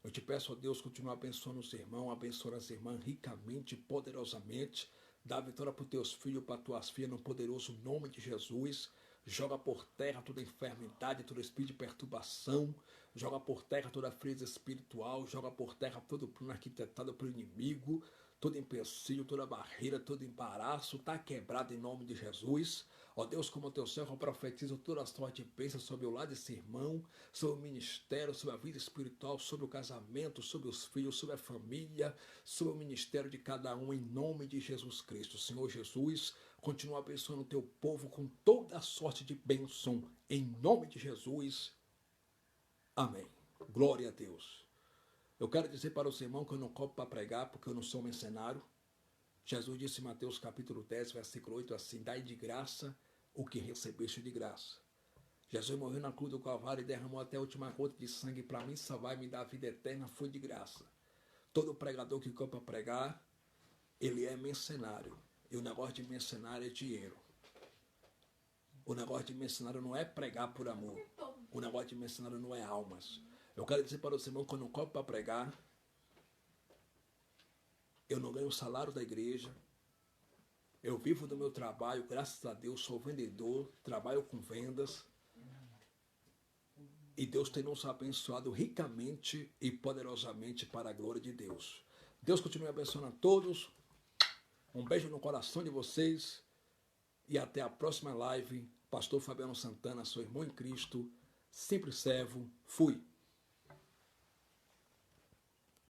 Eu te peço, ó Deus, continue abençoando os irmãos, abençoando as irmãs ricamente, poderosamente. Dá vitória para os teus filhos, para as tuas filhas, no poderoso nome de Jesus. Joga por terra toda enfermidade, todo espírito de perturbação. Joga por terra toda frieza espiritual. Joga por terra todo plano arquitetado pelo inimigo. Todo empecilho, toda barreira, todo embaraço está quebrado em nome de Jesus. Ó Deus, como teu servo, eu profetizo toda a sorte de bênção sobre o lado desse irmão, sobre o ministério, sobre a vida espiritual, sobre o casamento, sobre os filhos, sobre a família, sobre o ministério de cada um, em nome de Jesus Cristo. Senhor Jesus, continua abençoando o teu povo com toda a sorte de bênção, em nome de Jesus. Amém. Glória a Deus. Eu quero dizer para os irmãos que eu não cobro para pregar, porque eu não sou mercenário. Jesus disse em Mateus capítulo 10, versículo 8, assim, dai de graça o que recebeste de graça. Jesus morreu na cruz do Calvário e derramou até a última gota de sangue para mim salvar e me dar a vida eterna, foi de graça. Todo pregador que cobra para pregar, ele é mercenário. E o negócio de mercenário é dinheiro. O negócio de mercenário não é pregar por amor. O negócio de mercenário não é almas. Eu quero dizer para os irmãos que eu não cobro para pregar. Eu não ganho o salário da igreja. Eu vivo do meu trabalho, graças a Deus, sou vendedor, trabalho com vendas. E Deus tem nos abençoado ricamente e poderosamente para a glória de Deus. Deus continue abençoando a todos. Um beijo no coração de vocês. E até a próxima live. Pastor Fabiano Santana, seu irmão em Cristo, sempre servo. Fui.